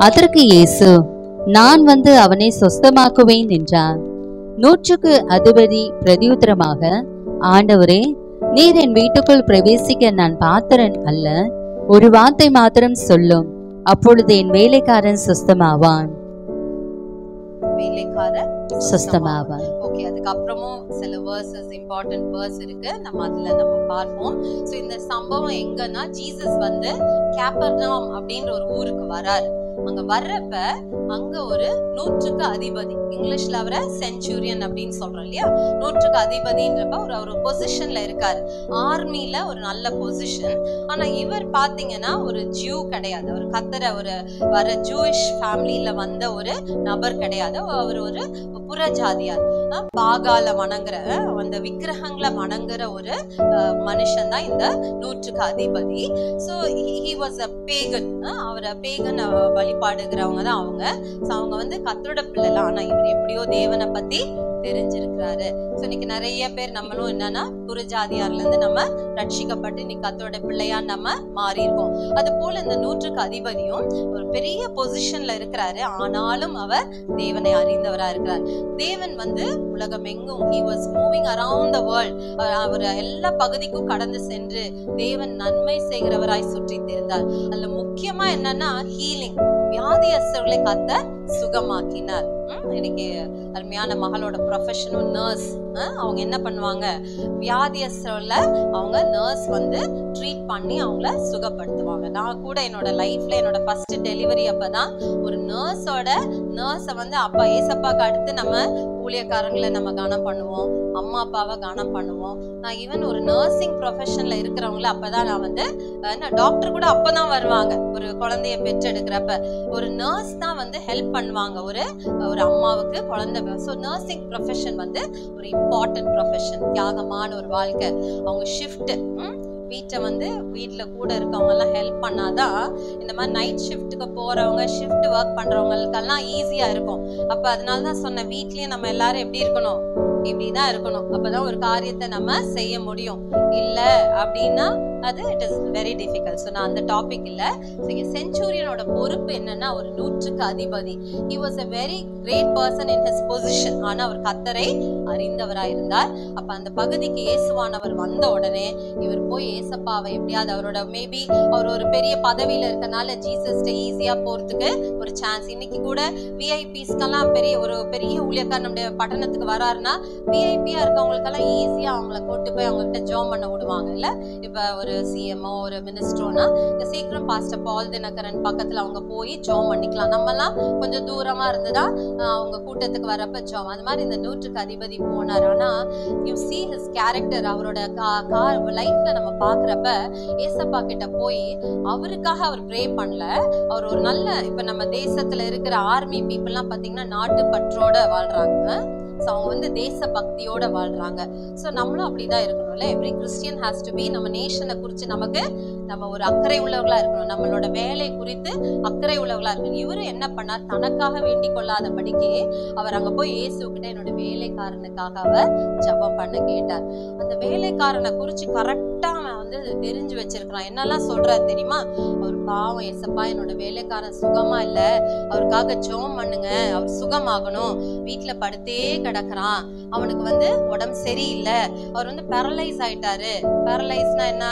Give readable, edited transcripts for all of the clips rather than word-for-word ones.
அதற்கு இயேசு, நான் வந்து அவனை சொஸ்தமாக்குவேன் என்றார். 100க்கு அதிபதி பிரதியுத்தரமாக, ஆண்டவரே, நீர் என் வீட்டுக்குள் பிரவேசிக்க நான் பாத்திரன் அல்ல. ஒரு வார்த்தை மாத்திரம் சொல்லும், அப்பொழுது என் வேலைக்காரன் சொஸ்தமாவான். வேலைக்காரன் சொஸ்தமாவான். ஓகே, அதுக்கப்புறமும் சில வேர்சஸ், இம்பார்ட்டன்ட் வேர்ஸ் இருக்கு, நம்ம அதுல பார்ப்போம். ஸோ இந்த சம்பவம் எங்கன்னா, ஜீசஸ் வந்து கேப்பர்நாம் அப்படின்ற ஒரு ஊருக்கு வராரு. அங்க வர்றப்ப அங்க ஒரு 100க்கு அதிபதி, இங்கிலீஷ்ல அவரை சென்ச்சூரியன் அப்படின்னு சொல்றோம் இல்லையா, 100க்கு அதிபதின்றப்ப ஒரு பொசிஷன்ல இருக்காரு, ஆர்மில ஒரு நல்ல பொசிஷன். ஆனா இவர் பாத்தீங்கன்னா ஒரு ஜூ கிடையாது, அவர் கத்தர ஒரு வர ஜூயிஷ் ஃபேமிலியில வந்த ஒரு நபர் கிடையாது. அவர் ஒரு புறஜாதியார், பாகால வணங்குற அந்த விக்கிரகங்களை வணங்குற ஒரு மனுஷன் தான் இந்த 100க்கு அதிபதி. So he was a pagan, அவரை பேகன் வழிபாடுகிறவங்க தான் அவங்க. ஸோ அவங்க வந்து கத்தரோட பிள்ளைலாம், ஆனா இவர் எப்படியோ தேவனை பத்தி தெரிஞ்சிருக்கிறாரு. ஸோ இன்னைக்கு நிறைய பேர் நம்மளும் என்னன்னா புறஜாதியார்ல இருந்து நம்ம ரட்சிக்கப்பட்டு இன்னைக்கு கத்தரோட பிள்ளையா நம்ம மாறி இருக்கோம். அது போல இந்த 100க்கு அதிபதியும் ஒரு பெரிய பொசிஷன்ல இருக்கிறாரு, ஆனாலும் அவர் தேவனை அறிந்தவரா இருக்கிறார். தேவன் வந்து உலகம் எங்கும் he was moving around the world, அவர் எல்லா பகுதிக்கும் கடந்து சென்று தேவன் நன்மை செய்கிறவராய் சுற்றி தெரிந்தார். அதுல முக்கியமா என்னன்னா ஹீலிங், வியாதியஸ்தர்களை கர்த்தர் சுகமாக்கினார். இன்னைக்கு அருமையான மகளோட ப்ரொஃபஷனும் நர்ஸ். அவங்க என்ன பண்ணுவாங்க, வியாதியஸ்தர்ல அவங்க நர்ஸ் வந்து ட்ரீட் பண்ணி அவங்கள சுகப்படுத்துவாங்க. நான் கூட என்னோட லைஃப்ல என்னோட ஃபர்ஸ்ட் டெலிவரி அப்பதான் ஒரு நர்ஸை வந்து அப்பா ஏசப்பாக்கு அடுத்து நம்ம ஊழியக்காரங்களை நம்ம கனம் பண்ணுவோம், அம்மா அப்பாவை கனம் பண்ணுவோம். நான் ஈவன் ஒரு நர்சிங் ப்ரொஃபஷன்ல இருக்கிறவங்கள அப்பதான் நான் வந்து, டாக்டர் கூட அப்பதான் வருவாங்க ஒரு குழந்தைய பெற்றெடுக்கிறப்ப, ஒரு நர்ஸ் தான் வந்து ஹெல்ப் பண்ணுவாங்க ஒரு அம்மாவுக்கு குழந்தை. ஸோ நர்சிங் ப்ரொஃபஷன் வந்து ஒரு இம்பார்ட்டன்ட் ப்ரொஃபஷன், தியாகமான ஒரு வாழ்க்கை. அவங்க ஷிஃப்ட் வீட்டுல கூட இருக்கவங்க எல்லாம் ஹெல்ப் பண்ணாதான் இந்த மாதிரி நைட் ஷிஃப்ட்டுக்கு போறவங்க, ஷிஃப்ட் ஒர்க் பண்றவங்களுக்கெல்லாம் ஈஸியா இருக்கும். அப்ப அதனாலதான் சொன்ன, வீட்லயும் நம்ம எல்லாரும் எப்படி இருக்கணும், இப்படிதான் இருக்கணும். அப்பதான் ஒரு காரியத்தை நம்ம செய்ய முடியும். இல்ல அப்படின்னா அது it is very difficult. So நான் அந்த டாபிக் இல்லை. ஸோ இங்கே சென்ச்சூரியனோட பொறுப்பு என்னன்னா, ஒரு 100க்கு அதிபதி. He was a very great person in his position. ஆனால் அவர் கர்த்தரை அறிந்தவராக இருந்தார். அப்போ அந்த பகுதிக்கு இயேசுவானவர் வந்த உடனே இவர் போய் ஏசப்பாவை எப்படியாவது, அவரோட மேபி அவர் ஒரு பெரிய பதவியில இருக்கனால ஜீசஸ்ட ஈஸியா போறதுக்கு ஒரு சான்ஸ். இன்னைக்கு கூட விஐபிஸ்க்கெல்லாம் ஒரு பெரிய ஊழியக்கார் நம்முடைய பட்டணத்துக்கு வராருன்னா, விஐபியா இருக்கவங்களுக்கெல்லாம் ஈஸியா அவங்கள கூட்டு போய் அவங்க கிட்ட ஜோம் பண்ண விடுவாங்க இல்ல. இப்ப ஒரு சிஎம்ஓ ஒரு மினிஸ்டரோனா சீக்கிரம் பாஸ்டர் பால் தினகரன் பக்கத்துல அவங்க போய் ஜோம் பண்ணிக்கலாம். நம்மலாம் கொஞ்சம் தூரமா இருந்துதான் அவங்க கூட்டத்துக்கு வரப்ப ஜோம். அது மாதிரி இந்த 100க்கு அதிபதி போனார். ஆனா யூ see his character, அவரோட லைஃப்ல நம்ம பாக்குறப்ப ஏசப்பா கிட்ட போய் அவருக்காக அவர் ப்ரே பண்ணல. அவர் ஒரு நல்ல, இப்ப நம்ம தேசத்துல இருக்கிற ஆர்மி பீப்புள்லாம் பாத்தீங்கன்னா நாட்டு பற்றோட வாழ்றாங்க. ஸோ அவங்க வந்து தேச பக்தியோட வாழ்றாங்க. ஸோ நம்மளும் அப்படிதான் இருக்கணும்ல. Every Christian has to be, நம்ம நேஷனை குறித்து நம்ம ஒரு அக்கறை உள்ளவர்களா இருக்கணும், நம்மளோட வேலை குறித்து அக்கறை உள்ளவர்களா இருக்கணும். இவரு என்ன பண்ணார், தனக்காக வேண்டிக் கொள்ளாதபடிக்கு அவர் அங்க போய் இயேசுகிட்ட என்னோட வேலைக்காரனுக்காக அவர் ஜெபம் பண்ண கேட்டார். அந்த வேலைக்காரனை குறிச்சு கரெக்டா அவன் வந்து தெரிஞ்சு வச்சிருக்கிறான். என்னெல்லாம் சொல்றாரு தெரியுமா, அவர் பாவம் ஏசப்பா, என்னோட வேலைக்காரன் சுகமா இல்ல, அவருக்காக ஜெபம் பண்ணுங்க, அவர் சுகமாகணும், வீட்டுல படுத்தே கிடக்குறான், அவனுக்கு வந்து உடம்பு சரியில்லை, அவர் வந்து பேரலைஸ் ஆயிட்டாரு. பேரலைஸ்னா என்ன,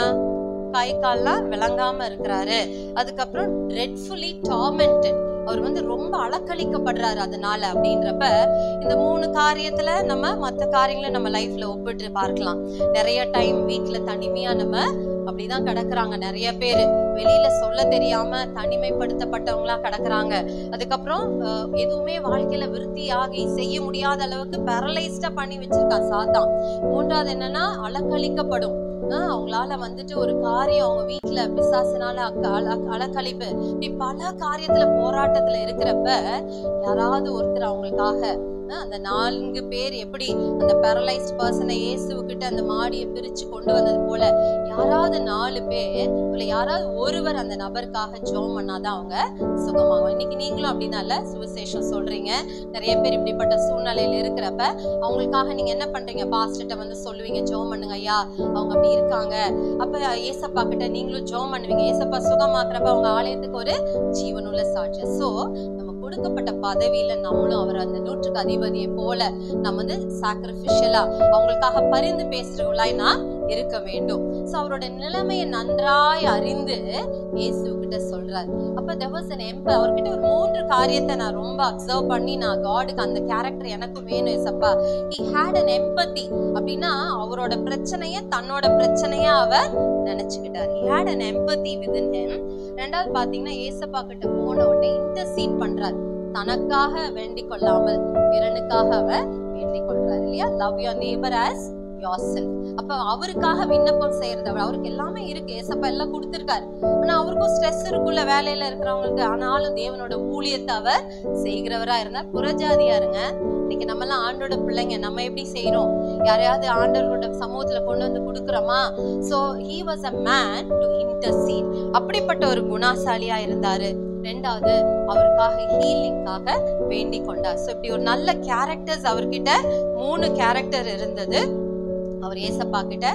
கை கால்லாம் விளங்காம இருக்கிறாரு. அதுக்கப்புறம் dreadfully tormented, அவர் வந்து ரொம்ப அலக்களிக்கப்படுறாரு அதனால. அப்படின்றப்ப இந்த 3 காரியத்துல நம்ம மற்ற காரியங்களை நம்ம லைஃப்ல ஒப்பிட்டு பார்க்கலாம். நிறைய டைம் வீட்டுல தனிமையா நம்ம அப்படிதான் கிடக்குறாங்க. நிறைய பேர் வெளியில சொல்ல தெரியாம தனிமைப்படுத்தப்பட்டவங்களா கிடக்குறாங்க. அதுக்கப்புறம் எதுவுமே வாழ்க்கையில விருத்தியாகி செய்ய முடியாத அளவுக்கு பேரலைஸ்டா பண்ணி வச்சிருக்கான் சாத்தான். 3வது என்னன்னா அலக்களிக்கப்படும். அவங்களால வந்துட்டு ஒரு காரியம் அவங்க வீட்டுல பிசாசினால அலக்களிப்பு, இப்படி பல காரியத்துல போராட்டத்துல இருக்கிறப்ப யாராவது ஒருத்தர் அவங்களுக்காக அந்த 4 பேர் எப்படி அந்த பேரலைஸ்ட் பர்சனை இயேசுக்கிட்ட அந்த மாடியை பிரிச்சு கொண்டு வந்தது போல யாராவது 4 பேர் இல்ல யாராவது ஒருவர் அந்த நபருக்காக ஜெபம் பண்ணாதான் அவங்க சுகமாகும். இன்னைக்கு நீங்களும் அப்படின்னால சுவிசேஷம் சொல்றீங்க. நிறைய பேர் இப்படிப்பட்ட சூழ்நிலையில இருக்கிறப்ப அவங்களுக்காக நீங்க என்ன பண்றீங்க? பாஸ்டர்ட்ட வந்து சொல்லுவீங்க, ஜெபம் பண்ணுங்க ஐயா, அவங்க அப்படி இருக்காங்க. அப்ப ஏசப்பா கிட்ட நீங்களும் ஜெபம் பண்ணுவீங்க. ஏசப்பா சுகமாக்குறப்ப அவங்க ஆலயத்துக்கு ஒரு ஜீவனுள்ள சாட்சி. சோ நம்ம கொடுக்கப்பட்ட பதவியில நம்மளும் அவர் அந்த 100க்கு அதிபதியை போல நம்ம வந்து சாக்ரிஃபிஷியலா அவங்களுக்காக பரிந்து பேசுறவங்களா நான் இருக்க வேண்டும். சோ அவரோட நிலைமையை நன்றாய் அறிந்து இயேசுகிட்ட சொல்றாரு. அப்ப there was an empathy. அவர்கிட்ட ஒரு 3 காரியத்தை நான் ரொம்ப அப்சர்வ் பண்ணி நான் காடுக்கு அந்த கேரக்டர் எனக்கு வேணும் ஏசப்பா. he had an empathy. அப்படின்னா அவரோட பிரச்சனைய தன்னோட பிரச்சனையா அவர் நினைச்சுக்கிட்டார். he had an empathy within him. ரெண்டாவது பாத்தீங்கன்னா ஏசப்பா கிட்ட போன உடனே இன்டர்சீட் பண்றாரு. தனக்காக வேண்டிக் கொள்ளாமல் பிறனுக்காக அவர் வேண்டிக் கொள்றாரு இல்லையா? love your neighbor as yourself. அப்ப அவருக்காக விண்ணப்பம் செய்யறது. அவருக்கு எல்லாமே இருக்கு, ஏசப்பா எல்லாம் கொடுத்திருக்காரு. ஆனா அவருக்கும் ஸ்ட்ரெஸ் இருக்குல்ல வேலையில இருக்கிறவங்களுக்கு. ஆனாலும் தேவனோட ஊழியத்தை அவர் செய்கிறவரா இருந்தார். புறஜாதியா இருங்க. இன்னைக்கு நம்ம எல்லாம் ஆண்டோட பிள்ளைங்க. நம்ம எப்படி செய்யறோம்? யாரையாவது ஆண்டவரோட சமூகத்துல கொண்டு வந்து கொடுக்குறோமா? So he was a man to intercede. அப்படிப்பட்ட ஒரு குணசாலியா இருந்தாரு. ரெண்டாவது அவருக்காக ஹீலிங்காக வேண்டிக் கொண்டார். சோ இப்படி ஒரு நல்ல கேரக்டர்ஸ் அவர்கிட்ட 3 கேரக்டர் இருந்தது. அவர் ஏசப்பா கிட்ட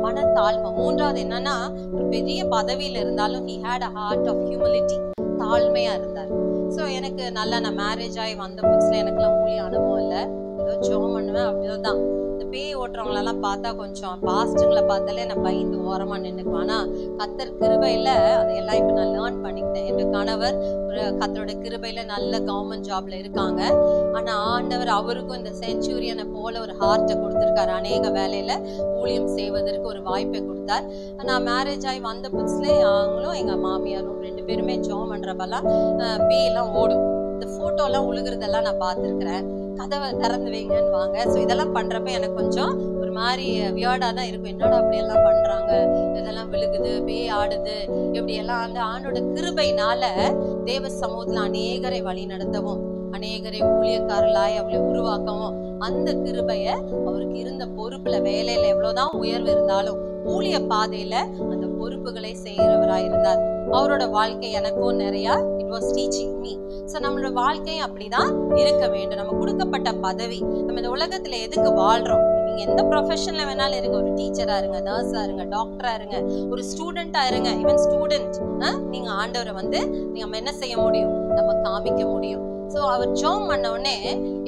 மனத்தாழ்மை. மூன்றாவது என்னன்னா ஒரு பெரிய பதவியில இருந்தாலும் he had a heart of humility. தாழ்மையா இருந்தார். சோ எனக்கு நல்லா நான் மேரேஜ் ஆகி வந்த புதுசுல எனக்குலாம் ஊழிய அனுபவம் இல்லை. ஏதோ ஜெபம் பண்ணுவேன், அப்படிதான். இந்த பேய் ஓட்டுறவங்களெல்லாம் பார்த்தா கொஞ்சம் பாஸ்டுங்களை பார்த்தாலே நான் பயந்து ஓரமா நின்னுக்குவேன். ஆனா கத்தர் கிருபையில அதையெல்லாம் இப்ப நான் லேர்ன் பண்ணிக்கிட்டேன். என் கணவர் ஒரு கத்தரோட கிருபையில நல்ல கவர்மெண்ட் ஜாப்ல இருக்காங்க. ஆனா ஆண்டவர் அவருக்கும் இந்த செஞ்சுரியனை போல ஒரு ஹார்ட்டை கொடுத்திருக்காரு. அநேக வேலையில ஊழியம் செய்வதற்கு ஒரு வாய்ப்பை கொடுத்தார். நான் மேரேஜ் ஆகி வந்த புதுசுல அவங்களும் எங்க மாமியாரும் 2 பேருமே ஜெபம் பண்றப்பெல்லாம் பேயெல்லாம் ஓடும். இந்த போட்டோ எல்லாம் உழுகுறதெல்லாம் நான் பார்த்திருக்கிறேன். கதவை திறந்து வைங்கன்னு வாங்க. ஸோ இதெல்லாம் பண்றப்ப எனக்கு கொஞ்சம் ஒரு மாதிரி வியர்டா தான் இருக்கும். என்னோட அப்படியெல்லாம் பண்றாங்க, இதெல்லாம் விழுகுது, பேய் ஆடுது, இப்படி எல்லாம் அந்த ஆண்டோட கிருபையினால தேவ சமூகத்துல அநேகரை வழி நடத்தவும் அநேகரை ஊழியக்காரர்களாய் அவளை உருவாக்கவும் அந்த கிருபைய அவருக்கு இருந்த பொறுப்புல வேலையில எவ்வளவுதான் உயர்வு இருந்தாலும் ஊழிய பாதையில அந்த பொறுப்புகளை செய்கிறவராய் இருந்தார். அவரோட வாழ்க்கை எனக்கும் நிறைய it was teaching me. So நம்மளோட வாழ்க்கையும் அப்படிதான் இருக்க வேண்டும். நம்ம கொடுக்கப்பட்ட பதவி, நம்ம இந்த உலகத்துல எதுக்கு வாழ்றோம்? நீங்க எந்த ப்ரொஃபஷன்ல வேணாலும் இருங்க. ஒரு டீச்சரா இருங்க, நர்ஸா இருங்க, டாக்டரா இருங்க, ஒரு ஸ்டூடெண்டா இருங்க. ஈவன் ஸ்டூடெண்ட் நீங்க ஆண்டவரை வந்து நம்ம என்ன செய்ய முடியும்? நம்ம காமிக்க முடியும். சோ அவர் ஜெபம் பண்ண உடனே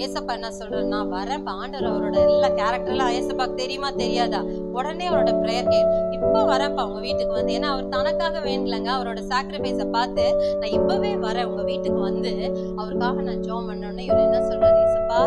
ஏசப்பா என்ன சொல்றாரு? நான் வரேன். ஆண்டவர் அவரோட எல்லா கேரக்டர்லாம் ஏசப்பாக்கு தெரியுமா தெரியாதா? உடனே அவரோட பிரேயர் இப்ப வரப்பா உங்க வீட்டுக்கு வந்து. ஏன்னா அவர் தனக்காக வேண்டலங்க, அவரோட சாக்ரிஃபைஸ பார்த்து நான் இப்பவே வரேன் உங்க வீட்டுக்கு வந்து அவருக்காக நான் ஜெபம் பண்ண உடனே இவர் என்ன சொல்றாரு? ஏசப்பா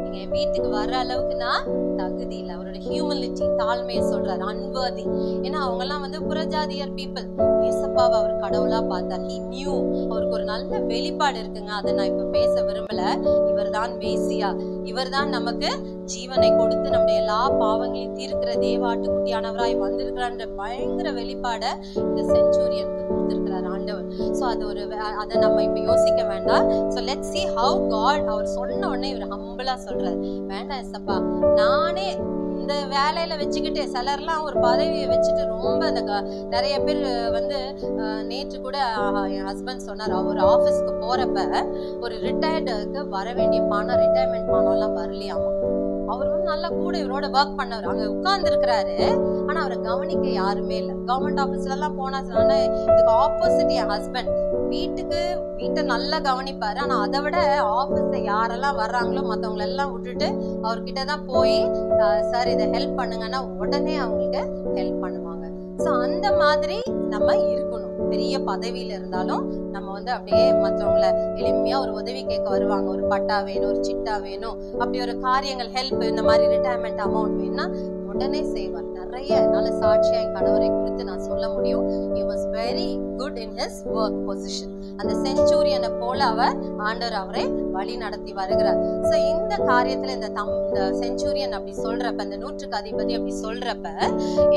நீங்க என் வீட்டுக்கு வர்ற அளவுக்கு நான் தகுதி இல்லை. அவரோட ஹியூமிலிட்டி, தாழ்மையை சொல்றாரு. அன்வர்தி. ஏன்னா அவங்க எல்லாம் வந்து புறஜாதியர் பீப்புள். ஏசப்பாவை அவர் கடவுளா பார்த்தார். he knew. அவருக்கு ஒரு நல்ல வெளிப்பாடு இருக்குங்க. அதை நான் இப்ப பேச விரும்பல. இவர்தான் மேசியா, இவர்தான் நமக்கு ஜீவனை கொடுத்து நம்முடைய எல்லா பாவங்களையும் தீர்க்கிற தேவாட்டுக்குட்டியானவராய் வந்திருக்கிறான்ற பயங்கர வெளிப்பாட இந்த செஞ்சுரியனுக்கு கொடுத்திருக்கிறார் ஆண்டவர். சோ அது ஒரு அதை நம்ம இப்ப யோசிக்க வேண்டாம். So let's see how God அவர் சொன்ன உடனே இவர் ஹம்பிளா சொல்றாரு, வேண்டாம் ஏசப்பா, நானே இந்த வேலையில வச்சுக்கிட்டு சிலர்லாம் ஒரு பதவியை வச்சுட்டு ரொம்ப நிறைய பேர் வந்து நேற்று கூட என் ஹஸ்பண்ட் சொன்னார், அவர் ஆபீஸ்க்கு போறப்ப ஒரு ரிட்டையர்டுக்கு வர வேண்டிய பணம், ரிட்டையர்மெண்ட் பணம் எல்லாம் வரலையாமா. அவர் வந்து நல்லா கூட இவரோட ஒர்க் பண்ணவர், அங்க உட்கார்ந்து இருக்கிறாரு. ஆனா அவரை கவனிக்க யாருமே இல்லை. கவர்மெண்ட் ஆபீஸ்ல எல்லாம் போனா இதுக்கு ஆப்போசிட் என் ஹஸ்பண்ட் வீட்டை நல்லா கவனிப்பாரு. ஆனா அதை விட ஆபீஸ்ல யாரெல்லாம் வர்றாங்களோ மத்தவங்களை எல்லாம் விட்டுட்டு அவர்கிட்டதான் போய் சார் இதை ஹெல்ப் பண்ணுங்கன்னா உடனே அவங்களுக்கு ஹெல்ப் பண்ணுவாங்க. சோ அந்த மாதிரி நம்ம இருக்கணும். பெரிய பதவியில இருந்தாலும் நம்ம வந்து அப்படியே மற்றவங்களை எளிமையா ஒரு உதவி கேட்க வருவாங்க. ஒரு பட்டா வேணும், ஒரு சிட்டா வேணும், அப்படி ஒரு காரியங்கள் ஹெல்ப், இந்த மாதிரி ரிட்டையர்மெண்ட் அமௌண்ட் வேணும்னா உடனே செய்வார். நிறைய என்னால சாட்சியா என் கணவரை குறித்து நான் சொல்ல முடியும். he was very good in his work position. அந்த செஞ்சுரியனை போல அவர் ஆண்டவர் அவரை வழி நடத்தி வருகிறார். சோ இந்த காரியத்துல இந்த செஞ்சுரியன் அப்படி சொல்றப்ப, இந்த 100க்கு அதிபதி அப்படி சொல்றப்ப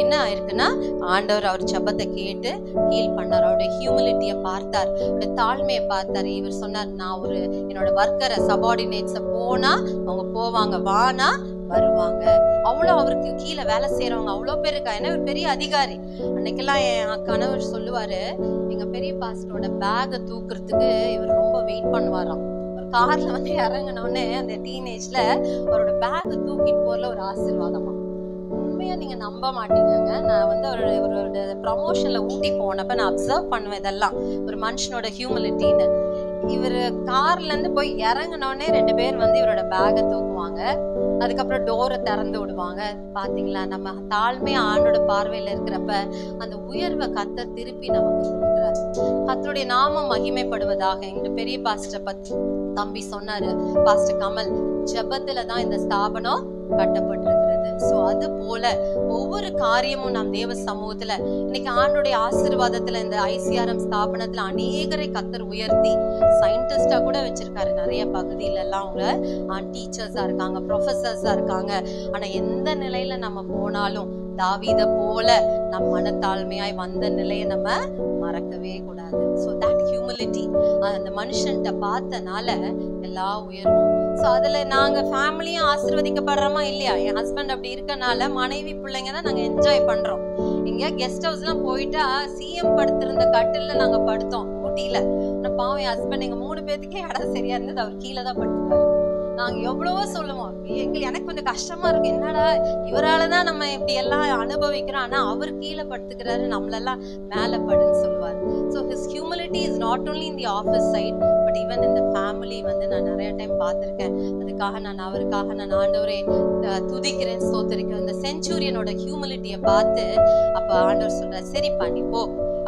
என்ன ஆயிருக்குன்னா, ஆண்டவர் அவர் ஜெபத்தை கேட்டு ஹீல் பண்ணார். அவருடைய ஹியூமிலிட்டியை பார்த்தார், அவருடைய தாழ்மையை பார்த்தார். இவர் சொன்னார், நான் ஒரு என்னோட ஒர்க்கரை சபார்டினேட்ஸை போனா அவங்க போவாங்க, வானா வருவாங்க. அவ்வளோ அவருக்கு கீழே வேலை செய்யறவங்க அவ்வளோ பேர் இருக்கா. ஏன்னா ஒரு பெரிய அதிகாரி. அன்னைக்கெல்லாம் என் கணவர் சொல்லுவாரு, எங்க பெரிய பாஸ்டரோட பேகை தூக்குறதுக்கு இவர் ரொம்ப வெயிட் பண்ணுவாராம். ஒரு கார்ல வந்து இறங்கினோடனே அந்த டீனேஜ்ல அவரோட பேகை தூக்கிட்டு போறல ஒரு ஆசீர்வாதமா. உண்மையா நீங்க நம்ப மாட்டீங்கங்க. நான் வந்து அவரோட ப்ரமோஷன்ல ஊட்டி போனப்ப நான் அப்சர்வ் பண்ணுவேன் இதெல்லாம், ஒரு மனுஷனோட ஹியூமிலிட்டின்னு. இவர் கார்ல இருந்து போய் இறங்கினோடனே 2 பேர் வந்து இவரோட பேகை தூக்குவாங்க. அதுக்கப்புறம் டோரை திறந்து விடுவாங்க. பாத்தீங்களா, நம்ம தாழ்மையா ஆண்டோட பார்வையில இருக்கிறப்ப அந்த உயர்வை கர்த்தர் திருப்பி நமக்கு கொடுக்குறாரு. கர்த்தருடைய நாமம் மகிமைப்படுவதாக. எங்க பெரிய பாஸ்டர் பத்தி தம்பி சொன்னாரு, பாஸ்டர் கமல், ஜெபத்துல தான் இந்த ஸ்தாபனம் கட்டப்பட்டிருக்கிறது. சோ அது போல ஒவ்வொரு காரியமும் நாம் தேவ சமூகத்துல இன்னைக்கு ஆண்டோடைய ஆசீர்வாதத்துல இந்த ICRM ஸ்தாபனத்துல அநேகரை கர்த்தர் உயர்த்தி சயின்டிஸ்டா கூட வச்சிருக்காரு. நிறைய பகுதியில எல்லாம் அவங்க டீச்சர்ஸா இருக்காங்க, ப்ரொஃபசர்ஸா இருக்காங்க. ஆனா எந்த நிலையில நம்ம போனாலும் தாவீத போல நம் மனத்தாழ்மையாய் வந்த நிலையை நம்ம மறக்கவே கூடாது. ஸோ தட் ஹியூமிலிட்டி அந்த மனுஷன்கிட்ட பார்த்தனால எல்லா உயர்வும். ஸோ அதுல நாங்க ஃபேமிலியும் ஆசீர்வதிக்கப்படுறோமா இல்லையா? என் ஹஸ்பண்ட் அப்படி இருக்கனால மனைவி பிள்ளைங்க தான் நாங்க என்ஜாய் பண்றோம். இங்க கெஸ்ட் ஹவுஸ் எல்லாம் போயிட்டா சிஎம் படுத்திருந்த கட்டில்ல நாங்க படுத்தோம் ஊட்டியில. ஆனா பாவம் என் ஹஸ்பண்ட் எங்க 3 பேத்துக்கே இடம் சரியா இருந்தது, அவர் கீழே தான் படுத்துப்பாரு. நாங்க எவ்வளவோ சொல்லுவோம், எனக்கு கொஞ்சம் கஷ்டமா இருக்கு, என்னடா இவராலதான் நம்ம இப்படி எல்லாம் அனுபவிக்கிறோம், ஆனா அவர் கீழே படுத்துக்கிறாரு, நம்மளெல்லாம் மேல படுன்னு சொல்லுவாரு. So his humility is not only in the office side but even இந்த ஃபேமிலி வந்து நான் நிறைய டைம் பார்த்திருக்கேன். அதுக்காக அவருக்காக நான் ஆண்டவரை துதிக்கிறேன், ஸ்தோத்திரிக்கிறேன். இந்த செஞ்சுரியனோட ஹியூமிலிட்டியை பார்த்து அப்ப ஆண்டவர் சொல்றாரு, சரி பண்ணி போ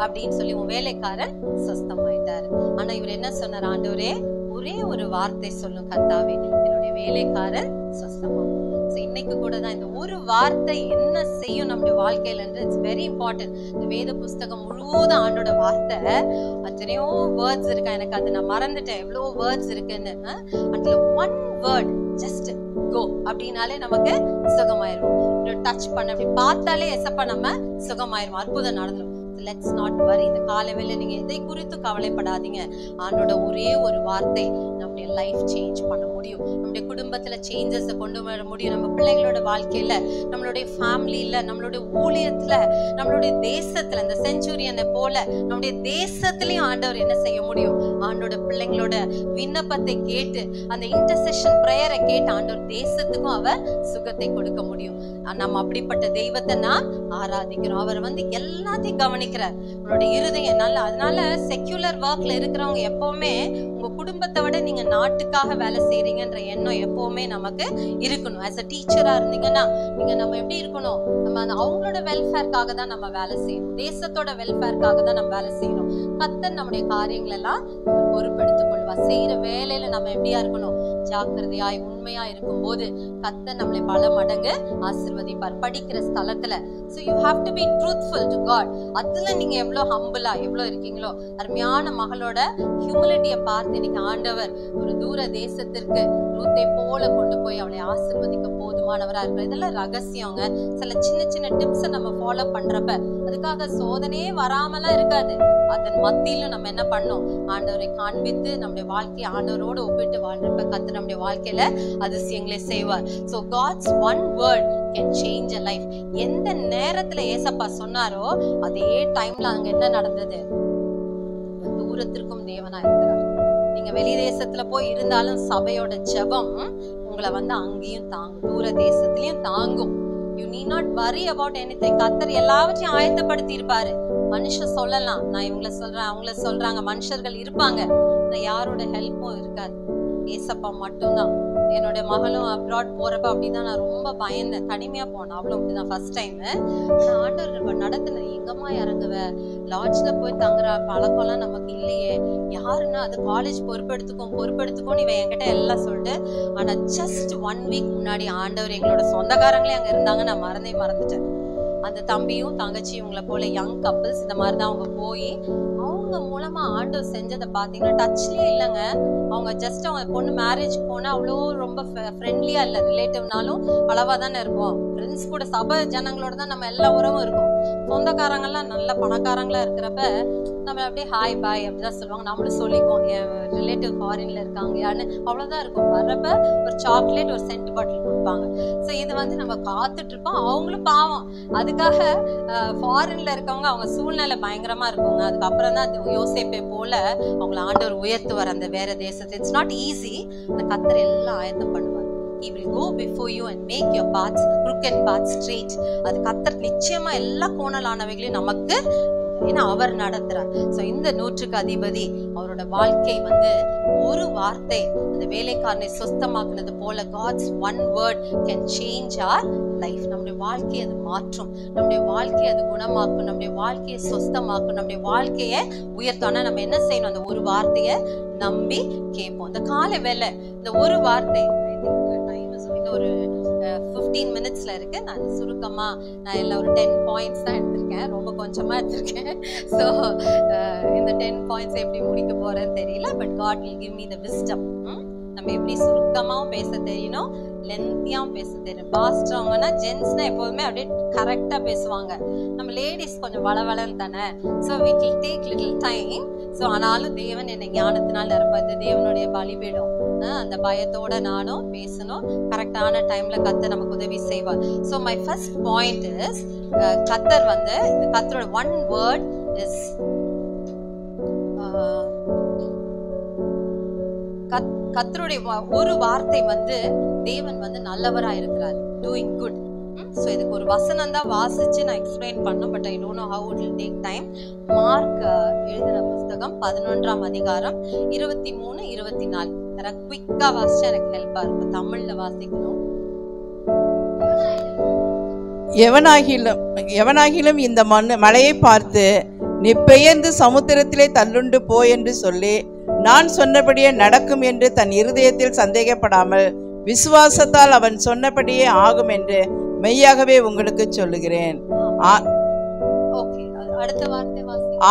அப்படின்னு சொல்லி உன் வேலைக்காரன் சொஸ்தமாயிட்டாரு. ஆனா இவர் என்ன சொன்னார், ஆண்டவரே ஒரே ஒரு வார்த்தை சொல்லும் கர்த்தாவே, என்னுடைய வேலைக்காரன் சொஸ்தமாகும். இன்னைக்கு கூட தான் இந்த ஒரு வார்த்தை என்ன செய்யும் நம்முடைய வாழ்க்கையில, இட்ஸ் வெரி இம்பார்ட்டன்ட். இந்த வேத புஸ்தகம் முழுவதும் ஆண்டோட வார்த்தை, எத்தனையோ வேர்ட்ஸ் இருக்கு, எனக்கு அது நான் மறந்துட்டேன் எவ்வளவு வேர்ட்ஸ் இருக்குன்னு. அதுல ஒன் வேர்ட் ஜஸ்ட் கோ அப்படின்னாலே நமக்கு சுகமாயிரும். டச் பண்ண அப்படி பார்த்தாலே எசப்பா நம்ம சுகமாயிரும், அற்புதம் நடந்துடும். Let's not worry. இந்த காலைவேளை நீங்க எதை குறித்து கவலைப்படாதீங்க. ஆண்டோட ஒரே ஒரு வார்த்தை நம்முடைய லைஃப் சேஞ்ச் பண்ண முடியும், நம்முடைய குடும்பத்துல சேஞ்சஸ் கொண்டு வர முடியும், நம்ம பிள்ளைகளோட வாழ்க்கையில, நம்மளுடைய ஃபேமிலியில, நம்மளுடைய ஊழியத்துல, நம்மளுடைய தேசத்துல. இந்த செஞ்சுரியனை போல நம்முடைய தேசத்திலையும் ஆண்டவர் என்ன செய்ய முடியும், ஆண்டோட பிள்ளைங்களோட விண்ணப்பத்தை கேட்டு அந்த இன்டர்செஷன் பிரேயரை கேட்டு ஆண்டவர் தேசத்துக்கும் அவர் சுகத்தை கொடுக்க முடியும். நம்ம அப்படிப்பட்ட தெய்வத்தை நாம் ஆராதிக்கிறோம். அவர் வந்து எல்லாத்தையும் கவனிக்கிறார், உங்களுடைய இருதயம் நல்ல. அதனால செக்யூலர் ஒர்க்ல இருக்கிறவங்க எப்பவுமே உங்க குடும்பத்தை விட நீங்க நாட்டுக்காக வேலை செய்றீங்கன்ற எண்ணம் எப்பவுமே நமக்கு இருக்கணும். ஆஸ் அ டீச்சரா இருந்தீங்கன்னா நம்ம எப்படி இருக்கணும், நம்ம அவங்களோட வெல்ஃபேர்க்காக தான் நம்ம வேலை செய்யணும், தேசத்தோட வெல்ஃபேர்க்காக தான் நம்ம வேலை செய்யணும். கர்த்தர் நம்முடைய காரியங்கள் எல்லாம் பொறுப்பெடுத்துக் கொள்வார். செய்யற வேலையில நம்ம எப்படியா இருக்கணும், ஜாக்கிரதையாய் உண்மையா இருக்கும் போது கர்த்தர் நம்மளை பல மடங்கு ஆசீர்வதிப்பார். படிக்கிற ஸ்தலத்துல so you have to be truthful to God. அதுல நீங்க எவ்வளவு ஹம்பிளா எவ்வளவு இருக்கீங்களோ, அருமையான மகளோட ஹியூமிலிட்டியை பார்த்து இன்னைக்கு ஆண்டவர் ஒரு தூர தேசத்திற்கு ரூத்தை போல கொண்டு போய் அவளை ஆசீர்வதிக்க போதுமானவரா இருக்கிற. இதெல்லாம் ரகசியங்க. சில சின்ன சின்ன டிப்ஸை நம்ம ஃபாலோ பண்றப்ப அதுக்காக சோதனையே வராமலாம் இருக்காது. அதன் மத்தியிலும் நம்ம என்ன பண்ணோம், ஆண்டவரை காண்பித்து நம்முடைய வாழ்க்கையை ஆண்டவரோடு ஒப்பிட்டு வாழ்றப்ப கர்த்தர் நம்முடைய வாழ்க்கையில அதிசயங்களை செய்வார். So God's one word can change a life. எந்த நேரத்துல ஏசப்பா சொன்னாரோ அதே டைம்ல அங்க என்ன நடந்தது, தூரத்திற்கும் தேவனா இருக்கிறார். நீங்க வெளி தேசத்துல போய் இருந்தாலும் சபையோட ஜெபம் உங்களை வந்து அங்கேயும் தாங்கும், தூர தேசத்திலயும் தாங்கும். You need not worry about anything. கர்த்தர் எல்லாவற்றையும் ஆயத்தப்படுத்தி இருப்பாரு. மனுஷன் சொல்லலாம், நான் இவங்கள சொல்றேன் அவங்கள சொல்றாங்க, மனுஷர்கள் இருப்பாங்க, யாரோட ஹெல்ப்பும் இருக்காது. ஏசப்பா மட்டும்தான். என்னோட மகளும் அப்ராட் போறப்ப அப்படிதான் நான் ரொம்ப பயந்தேன், தனிமையா போனேன். அவளும் அப்படிதான் ஃபர்ஸ்ட் டைம். ஆண்டவர் நடத்தின, எங்கம்மா இறங்குவ, லாட்ஜ்ல போய் தங்குற பழக்கம்லாம் நமக்கு இல்லையே, யாருன்னா அது காலேஜ் பொறுப்பெடுத்துக்கோன்னு இவன் என்கிட்ட எல்லாம் சொல்லிட்டு. ஆனா ஜஸ்ட் 1 வீக் முன்னாடி ஆண்டவர் எங்களோட சொந்தக்காரங்களே அங்க இருந்தாங்க, நான் மறந்துட்டேன். அந்த தம்பியும் தங்கச்சியும் இவங்களை போல யங் கப்பிள்ஸ் இந்த மாதிரி தான் அவங்க போய் அவங்க மூலமா ஆண்டவர் செஞ்சதை பாத்தீங்கன்னா டச்லயே இல்லைங்க. அவங்க ஜஸ்ட் அவங்க பொண்ணு மேரேஜ்க்கு போனா அவ்வளோ ரொம்ப ஃப்ரெண்ட்லியா இல்லை, ரிலேட்டிவ்னாலும் அளவா தானே இருப்போம். ஃப்ரெண்ட்ஸ் கூட சபை ஜனங்களோட தான் நம்ம எல்லா உறவும் இருக்கும். சொந்தக்காரங்கெல்லாம் நல்ல பணக்காரங்களா இருக்கிறப்ப நம்ம அப்படியே ஹாய் பாய் அப்படிதான் சொல்லுவாங்க. நம்மளும் சொல்லிக்குவோம் என் ரிலேட்டிவ் ஃபாரின்ல இருக்காங்க யாருன்னு, அவ்வளவுதான் இருக்கும். வர்றப்ப ஒரு சாக்லேட் ஒரு சென்ட் பாட்டில் கொடுப்பாங்க. ஸோ இது வந்து நம்ம காத்துட்டு இருப்போம். அவங்களும் பாவம் அதுக்காக ஃபாரின்ல இருக்கவங்க அவங்க சூழ்நிலை பயங்கரமா இருக்குங்க. அதுக்கப்புறம் தான் யோசேப்பை போல அவங்களை ஆண்டவர் உயர்த்துவார் அந்த வேற தேசத்தை. It's not easy. அந்த கர்த்தர் எல்லாம் ஆயத்தம் பண்ணுவார். He will go before you and make your paths crooked paths straight. அது கர்த்தர் நிச்சயமா எல்லா கோணலானவைகளையும் நமக்கு, ஏன்னா அவர் நடத்துறார். சோ இந்த 100க்கு அதிபதி அவரோட வாழ்க்கை வந்து ஒரு வார்த்தை அந்த வேலைக்காரனை சுத்தமாக்குனது போல God's one word can change our life. நம்முடைய வாழ்க்கையை அது மாற்றும், நம்முடைய வாழ்க்கையை அது குணமாக்கும், நம்முடைய வாழ்க்கையை சுத்தமாக்கும், நம்முடைய வாழ்க்கையை உயர்த்தும். ஆனா நம்ம என்ன செய்யணும்? அந்த ஒரு வார்த்தையை நம்பி கேட்போம். இந்த காலை வேலை இந்த ஒரு வார்த்தை ஒரு 15 மினிட்ஸ்ல இருக்கு. நான் சுருக்கமா நான் எல்லாம் ஒரு 10 பாயிண்ட்ஸ் தான் எடுத்திருக்கேன், ரொம்ப கொஞ்சமா எடுத்திருக்கேன். ஸோ இந்த 10 பாயிண்ட்ஸ் எப்படி முடிக்க போறேன்னு தெரியல. But God will give me the wisdom. நம்ம எப்படி சுருக்கமாவும் பேச தெரியணும், லென்த்தியாவும் பேச தெரியும். பாஸ்டர் அவங்கன்னா ஜென்ஸ்னா எப்போதுமே அப்படியே கரெக்டா பேசுவாங்க. நம்ம லேடிஸ் கொஞ்சம் வளவளன்னு தானே. So it will take little time. So ஆனாலும் தேவன் என்னை ஞானத்தினால் நிரப்பாது. தேவனுடைய பலிபீடம் அந்த பயத்தோட நானும் பேசணும். கரெக்டான டைம்ல கர்த்தர் நமக்கு உதவி செய்வார். So my first point is கர்த்தர் வந்து இந்த கர்த்தரோட ஒன் வேர்ட் இஸ் கர்த்தருடைய ஒரு வார்த்தை வந்து தேவன் வந்து நல்லவரா இருக்கிறார், டூயிங் குட். ஸோ இதுக்கு ஒரு வசனம் தான் வாசிச்சு நான் எக்ஸ்பிளைன் பண்ணோம். But I don't know how it will take time. Mark எழுதின புஸ்தகம் 11ஆம் அதிகாரம் 23-24 குவிக்கா வாசிச்சா எனக்கு ஹெல்ப்பா இருக்கும். தமிழ்ல வாசிக்கணும். எவனாகிலும் இந்த மலையை பார்த்து நீ பெயர்ந்து சமுத்திரத்திலே தள்ளுண்டு போ என்று சொல்லி நான் சொன்னபடியே நடக்கும் என்று தன் இருதயத்தில் சந்தேகப்படாமல் விசுவாசத்தால் அவன் சொன்னபடியே ஆகும் என்று மெய்யாகவே உங்களுக்கு சொல்லுகிறேன்.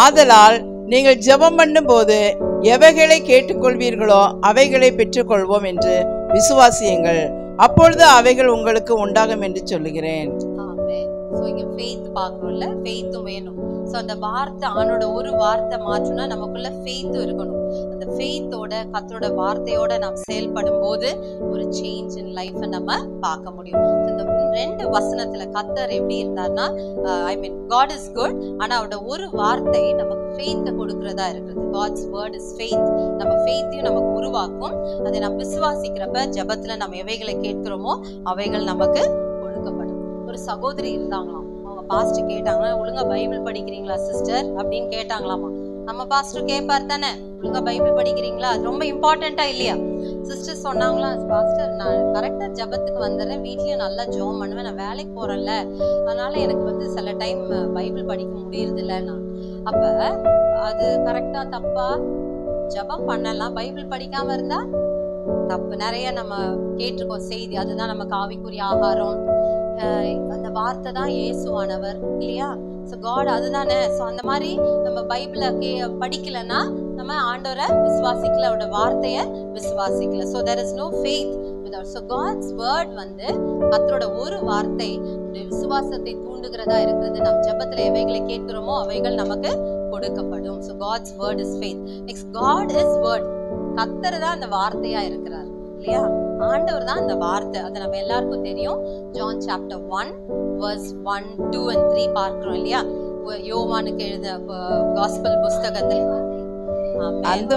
ஆதலால் நீங்கள் ஜெபம் பண்ணும் போது எவைகளை கேட்டுக்கொள்வீர்களோ அவைகளை பெற்றுக்கொள்வோம் என்று விசுவாசியுங்கள், அப்பொழுது அவைகள் உங்களுக்கு உண்டாகும் என்று சொல்லுகிறேன். ஸோ அந்த வார்த்தை ஆனோட ஒரு வார்த்தை மாற்றணும்னா நமக்குள்ள ஃபெய்த்தும் இருக்கணும். அந்த ஃபெய்த்தோட கர்த்தரோட வார்த்தையோட நாம் செயல்படும் போது ஒரு சேஞ்ச் இன் லைஃபை நம்ம பார்க்க முடியும். இந்த 2 வசனத்துல கர்த்தர் எப்படி இருந்தார்னா, ஐ மீன் God is good, ஆனா அவரோட ஒரு வார்த்தை நமக்கு ஃபெய்த்தை கொடுக்கறதா இருக்குது. God's word is faith. நம்ம ஃபெய்த்தையும் நமக்கு உருவாக்கும். அதை நம்ம விசுவாசிக்கிறப்ப ஜெபத்துல நம்ம எவைகளை கேட்கிறோமோ அவைகள் நமக்கு கொடுக்கப்படும். ஒரு சகோதரி இருந்தாங்களாம். பாஸ்டர் கேட்டாங்களா, ஒழுங்கா பைபிள் படிக்கிறீங்களா சிஸ்டர் அப்படின்னு கேட்டாங்களாமா. நம்ம பாஸ்டர் கேட்பார் தானே, ஒழுங்கா பைபிள் படிக்கிறீங்களா, அது ரொம்ப இம்பார்ட்டண்டா இல்லையா? சிஸ்டர் சொன்னாங்களா, பாஸ்டர் நான் கரெக்டா ஜெபத்துக்கு வந்துடுறேன், வீட்லயும் நல்லா ஜெபம் பண்ணுவேன், நான் வேலைக்கு போறேன்ல, அதனால எனக்கு வந்து சில டைம் பைபிள் படிக்க முடியறது இல்லைன்னா. அப்ப அது கரெக்டா தப்பா? ஜெபம் பண்ணலாம், பைபிள் படிக்காம இருந்தா தப்பு. நிறைய நம்ம கேட்டிருக்கோம் செய்தி, அதுதான் நமக்கு ஆவிக்குரிய ஆகாரம். அந்த வார்த்தை தான் இயேசுவானவர் இல்லையா? ஸோ காட் அதுதானே. ஸோ அந்த மாதிரி நம்ம பைபிளை படிக்கலன்னா நம்ம ஆண்டவரை விசுவாசிக்கல, அவரோட வார்த்தையை விசுவாசிக்கல. So there is no faith without. So God's word வந்து கர்த்தரோட ஒரு வார்த்தை விசுவாசத்தை தூண்டுகிறதா இருக்கிறது. நம்ம ஜெபத்துல எவைகளை கேட்கிறோமோ அவைகள் நமக்கு கொடுக்கப்படும். So God's word is faith. Next, God is word. கர்த்தர் தான் அந்த வார்த்தையா இருக்கிறார் இல்லையா? ஆண்டவர் தான் அந்த வார்த்தை. அது நம்ம எல்லாருக்கும் தெரியும். ஜான் சாப்டர் 1 verse 1, 2 and 3 பார்க்கிறோம் இல்லையா? யோவானுக்கு எழுதின காஸ்பல் புஸ்தகத்தில் அந்த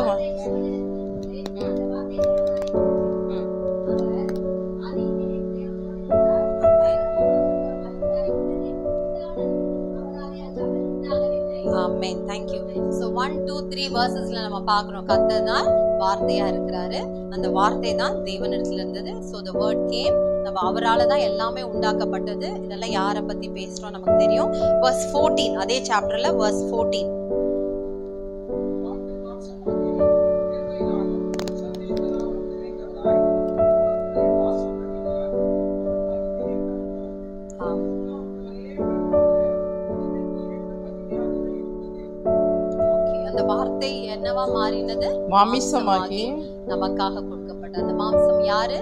Amen. Thank you. So 1, 2, 3 verses நம்ம பார்க்கிறோம். கர்த்தர் தான் வார்த்தையா இருக்கிறாரு. அந்த வார்த்தை தான் தேவனிடத்துல இருந்தது. So the word came. நம்ம அவரால தான் எல்லாமே உண்டாக்கப்பட்டது. இதெல்லாம் யாரை பத்தி பேசுறோம் நமக்கு தெரியும். verse 14, அதே சாப்டர்ல verse 14. என்னது? மாமிசமாகி நமக்காக கொடுக்கப்பட்ட அந்த மாம்சம் யாரு?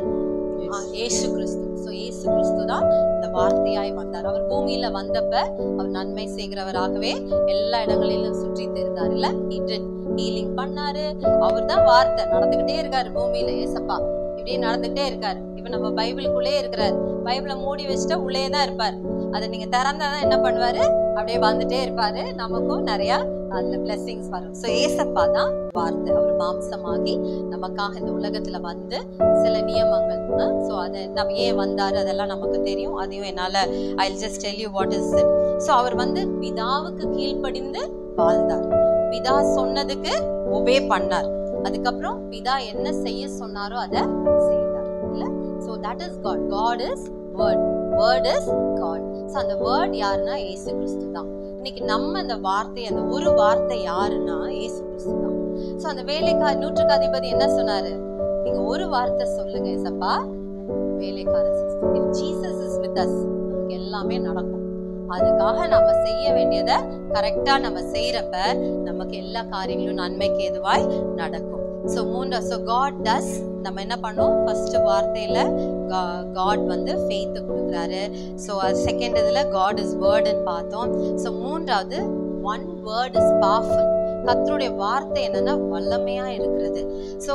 இயேசு கிறிஸ்து. சோ இயேசு கிறிஸ்து தான் இந்த வார்த்தையாய் வந்தார். அவர் பூமியில வந்தப்ப அவர் நன்மை செய்கிறவராகவே எல்லா இடங்களிலும் சுற்றி தெரிந்தார் இல்ல. ஹீலிங் பண்ணாரு. அவர் தான் வார்த்தை. நடந்துகிட்டே இருக்காரு பூமியில. ஏசப்பா இப்படியே நடந்துகிட்டே இருக்காரு. இப்ப நம்ம பைபிளுக்குள்ளே இருக்கிறாரு. பைபிளை மூடி வச்சுட்டா உள்ளே தான் இருப்பாரு. அதை நீங்க திறந்தாதான் என்ன பண்ணுவாரு? அப்படியே வந்துட்டே இருப்பாரு. நமக்கும் நிறைய அதுல பிளெஸிங்ஸ் வரும். சோ ஏசப்பா தான் வார்த்தை. அவர் மாம்சமாகி நமக்காக இந்த உலகத்துல வந்து சில நியமங்கள், சோ அதை நம்ம ஏன் வந்தாரு அதெல்லாம் நமக்கு தெரியும். அதையும் என்னால I'll just tell you what is it. So அவர் வந்து பிதாவுக்கு கீழ்ப்படிந்து வாழ்ந்தார். பிதா சொன்னதுக்கு ஒபே பண்ணார். அதுக்கப்புறம் பிதா என்ன செய்ய சொன்னாரோ அதை செய்தார் இல்ல. So that is God. God is word. Word is God. So அந்த வேர்ட் யாருன்னா இயேசு கிறிஸ்து தான். இன்னைக்கு நம்ம அந்த வார்த்தை, அந்த ஒரு வார்த்தை யாருன்னா இயேசு கிறிஸ்து தான். சோ அந்த நூற்றுக்கு அதிபதி என்ன சொன்னாரு? நீங்க ஒரு வார்த்தை சொல்லுங்க ஏசப்பா, வேலைக்கார sister. If Jesus is with us, நமக்கு எல்லாமே நடக்கும். அதுக்காக நம்ம செய்ய வேண்டியதை கரெக்டா நம்ம செய்யறப்ப நமக்கு எல்லா காரியங்களும் நன்மைக்கு எதுவாய் நடக்கும். So God does. நம்ம என்ன பண்ணோம்? ஃபர்ஸ்ட் வார்த்தையில God வந்து faith கொடுக்குறாரு. சோ செகண்ட் இதுல God is word ன்னு பார்த்தோம். சோ மூன்றாவது one word is powerful. கர்த்தருடைய வார்த்தை என்னன்னா வல்லமையா இருக்கிறது. சோ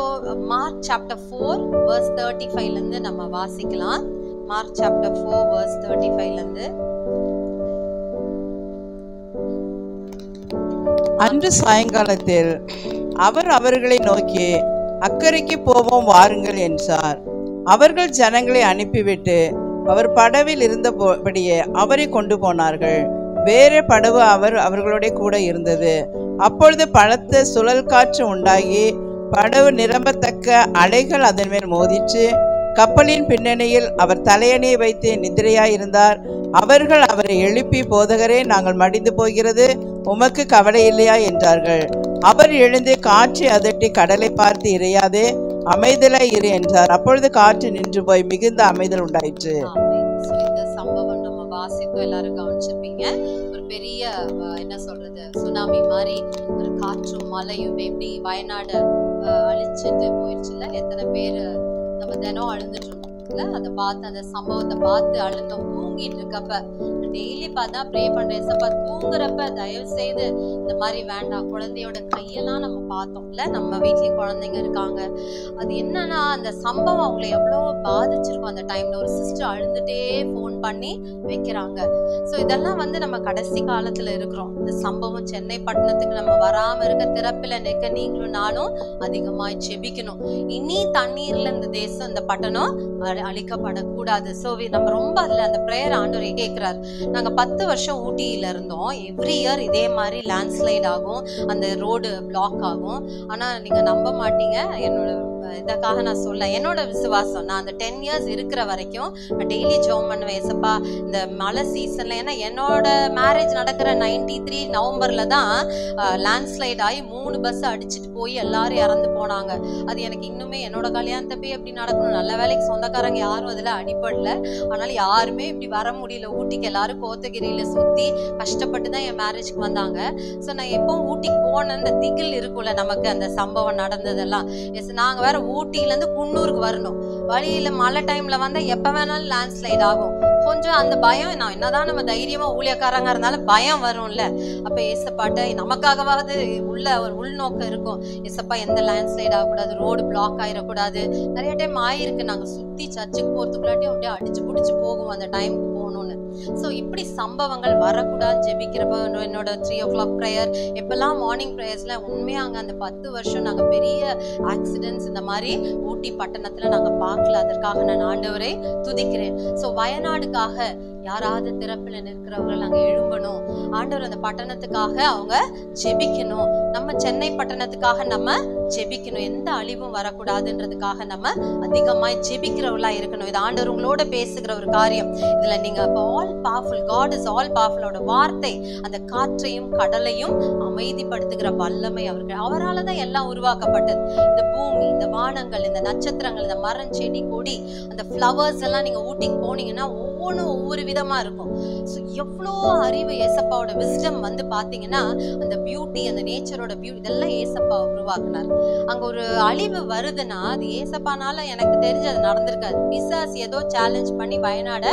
மார்க் சாப்டர் 4 verse 35 ல இருந்து நம்ம வாசிக்கலாம். மார்க் சாப்டர் 4 verse 35 ல இருந்து. அன்று சாயங்காலத்தில் அவர் அவர்களை நோக்கி, அக்கறைக்கு போவோம் வாருங்கள் என்றார். அவர்கள் ஜனங்களை அனுப்பிவிட்டு அவர் படவில் இருந்தபடியே அவரை கொண்டு போனார்கள். வேறு படவு அவர்களுடைய கூட இருந்தது. அப்பொழுது பலத்த சுழல் காற்று உண்டாகி படவு நிரம்பத்தக்க அலைகள் அதன் மேல் மோதிச்சு. கப்பலின் பின்னணியில் அவர் தலையணையை வைத்து நித்திரையாயிருந்தார். அவர்கள் அவரை எழுப்பி, போதகரே, நாங்கள் மடிந்து போகிறது, உமக்கு கவலை இல்லையா என்றார்கள். அவர் எழுந்து காற்றை அதட்டி கடலை பார்த்து, இறையாதே, அமைதலாய் இரு என்றார். அப்பொழுது காற்று நின்று போய் மிகுந்த அமைதல் உண்டாயிற்று. இந்த சம்பவம் நம்ம வாசித்தோம், எல்லாரும் கவனிச்சிருப்பீங்க. ஒரு பெரிய என்ன சொல்றது, சுனாமி மாதிரி ஒரு காற்றும் மழையும் எப்படி வயநாடு அழிச்சிட்டு போயிடுச்சுல. எத்தனை பேர் நம்ம தினம் அழுந்துட்டு இருக்கோம் இல்ல. அதை பார்த்து அந்த சம்பவத்தை பார்த்து அழுந்தோம். தூங்கிட்டு இருக்கப்ப டெய்லி பார்த்தா ப்ரே பண்ற ஏசப்பா, தூங்குறப்ப தயவு செய்து இந்த மாதிரி வேண்டாம். குழந்தையோட கையெல்லாம் நம்ம பார்த்தோம் இல்ல. நம்ம வீட்லயும் குழந்தைங்க இருக்காங்க. அது என்னன்னா அந்த சம்பவம் அவங்களை எவ்வளவு பாதிச்சிருக்கும். அந்த டைம்ல ஒரு சிஸ்டர் அழுந்துட்டே போன் பண்ணி வைக்கிறாங்க. சோ இதெல்லாம் வந்து நம்ம கடைசி காலத்துல இருக்கிறோம். இந்த சம்பவம் சென்னை பட்டணத்துக்கு நம்ம வராம இருக்க திறப்பில நிற்க நீங்களும் நானும் அதிகமாய் செபிக்கணும். இனி தண்ணீர்ல இந்த தேசம், இந்த பட்டணம் அழிக்கப்படக்கூடாது. சோ நம்ம ரொம்ப அதுல அந்த பிரேயர் ஆண்டவரே கேட்கிறார். நாங்க 10 வருஷம் ஊட்டியில இருந்தோம். எவ்ரி இயர் இதே மாதிரி லேண்ட்ஸ்லைட் ஆகும், அந்த ரோடு பிளாக் ஆகும். ஆனா நீங்க நம்ப மாட்டீங்க, என்னோட இதுக்காக நான் சொல்ல, என்னோட விசுவாசம், நான் அந்த 10 இயர்ஸ் இருக்கிற வரைக்கும் நான் டெய்லி ஜெபம் பண்ணுவேன். ஏசப்பா இந்த மழை சீசன்ல, ஏன்னா என்னோட மேரேஜ் நடக்கிற 93 நவம்பர்ல தான் லேண்ட்ஸ்லைட் ஆகி 3 பஸ் அடிச்சுட்டு போய் எல்லாரும் இறந்து போனாங்க. அது எனக்கு இன்னுமே என்னோட கல்யாணத்தை போய் எப்படி நடக்கணும். நல்ல வேலைக்கு சொந்தக்காரங்க யாரும் அதுல அடிப்படல. அதனால யாருமே இப்படி வர முடியல ஊட்டிக்கு. எல்லாரும் கோத்தகிரியில சுத்தி கஷ்டப்பட்டு தான் என் மேரேஜ்க்கு வந்தாங்க. ஸோ நான் எப்போ ஊட்டிக்கு போன அந்த திகில் இருக்கும்ல நமக்கு, அந்த சம்பவம் நடந்ததெல்லாம். நாங்க வேற ஊட்டியில இருந்து குன்னூருக்கு வரணும். வழியில மழை டைம்ல வந்தா எப்ப வேணாலும் லேண்ட்ஸ்லைட் ஆகும். கொஞ்சம் அந்த பயம், நான் என்னதான் நம்ம தைரியமா ஊழியக்காரங்க இருந்தாலும் பயம் வரும்ல. அப்ப ஏசப்பாட்ட நமக்காகவாவது உள்ள ஒரு உள்நோக்கம் இருக்கும். ஏசப்பா எந்த லேண்ட்ஸ்லைட் ஆகக்கூடாது, ரோடு பிளாக் ஆயிடக்கூடாது. நிறைய டைம் ஆயிருக்கு, நாங்க சுத்தி சர்ச்சுக்கு போறதுக்குள்ளாட்டியும் அப்படியே அடிச்சு பிடிச்சு போகும் அந்த டைமுக்கு போகணும்னு. ஸோ இப்படி சம்பவங்கள் வரக்கூடாதுன்னு ஜெபிக்கிறப்ப என்னோட 3 o'clock ப்ரேயர், எப்பெல்லாம் மார்னிங் ப்ரேயர்ஸ்ல உண்மையாங்க அந்த 10 வருஷம் நாங்கள் பெரிய ஆக்சிடென்ட்ஸ் இந்த மாதிரி ஊட்டி பட்டணத்துல நாங்கள் பார்க்கல. அதற்காக நான் ஆண்டவரை துதிக்கிறேன். ஸோ வயநாடுக்காக யாராவது திறப்பில் நிற்கிறவர்கள் நாங்கள் எழும்பணும். ஆண்டவர் அந்த பட்டணத்துக்காக அவங்க ஜெபிக்கணும். நம்ம சென்னை பட்டணத்துக்காக நம்ம ஜெபிக்கணும். எந்த அழிவும் வரக்கூடாதுன்றதுக்காக நம்ம அதிகமாய் ஜெபிக்கிறவர்களா இருக்கணும். இது ஆண்டவர் உங்களோட பேசுகிற ஒரு காரியம். இதுல நீங்க all powerful, God is all பவர்ஃபுல்லோட வார்த்தை அந்த காற்றையும் கடலையும் அமைதிப்படுத்துகிற வல்லமை அவரால் தான் எல்லாம் உருவாக்கப்பட்டது. இந்த பூமி, இந்த வானங்கள், இந்த நட்சத்திரங்கள், இந்த மரம், செடி, கொடி, அந்த ஃப்ளவர்ஸ் எல்லாம் நீங்க ஊட்டிக்கு போனீங்கன்னா ஒவ்வொன்றும் ஒவ்வொரு விதமா இருக்கும். ஸோ எவ்வளோ அறிவு ஏசப்பாவோட விஸ்டம் வந்து பாத்தீங்கன்னா, அந்த பியூட்டி, அந்த நேச்சரோட பியூட்டி இதெல்லாம் ஏசப்பா உருவாக்குனார். அங்க ஒரு அழிவு வருதுன்னா அது ஏசப்பானால எனக்கு தெரிஞ்சு அது நடந்திருக்காது. பிசாசு ஏதோ சேலஞ்ச் பண்ணி வயநாட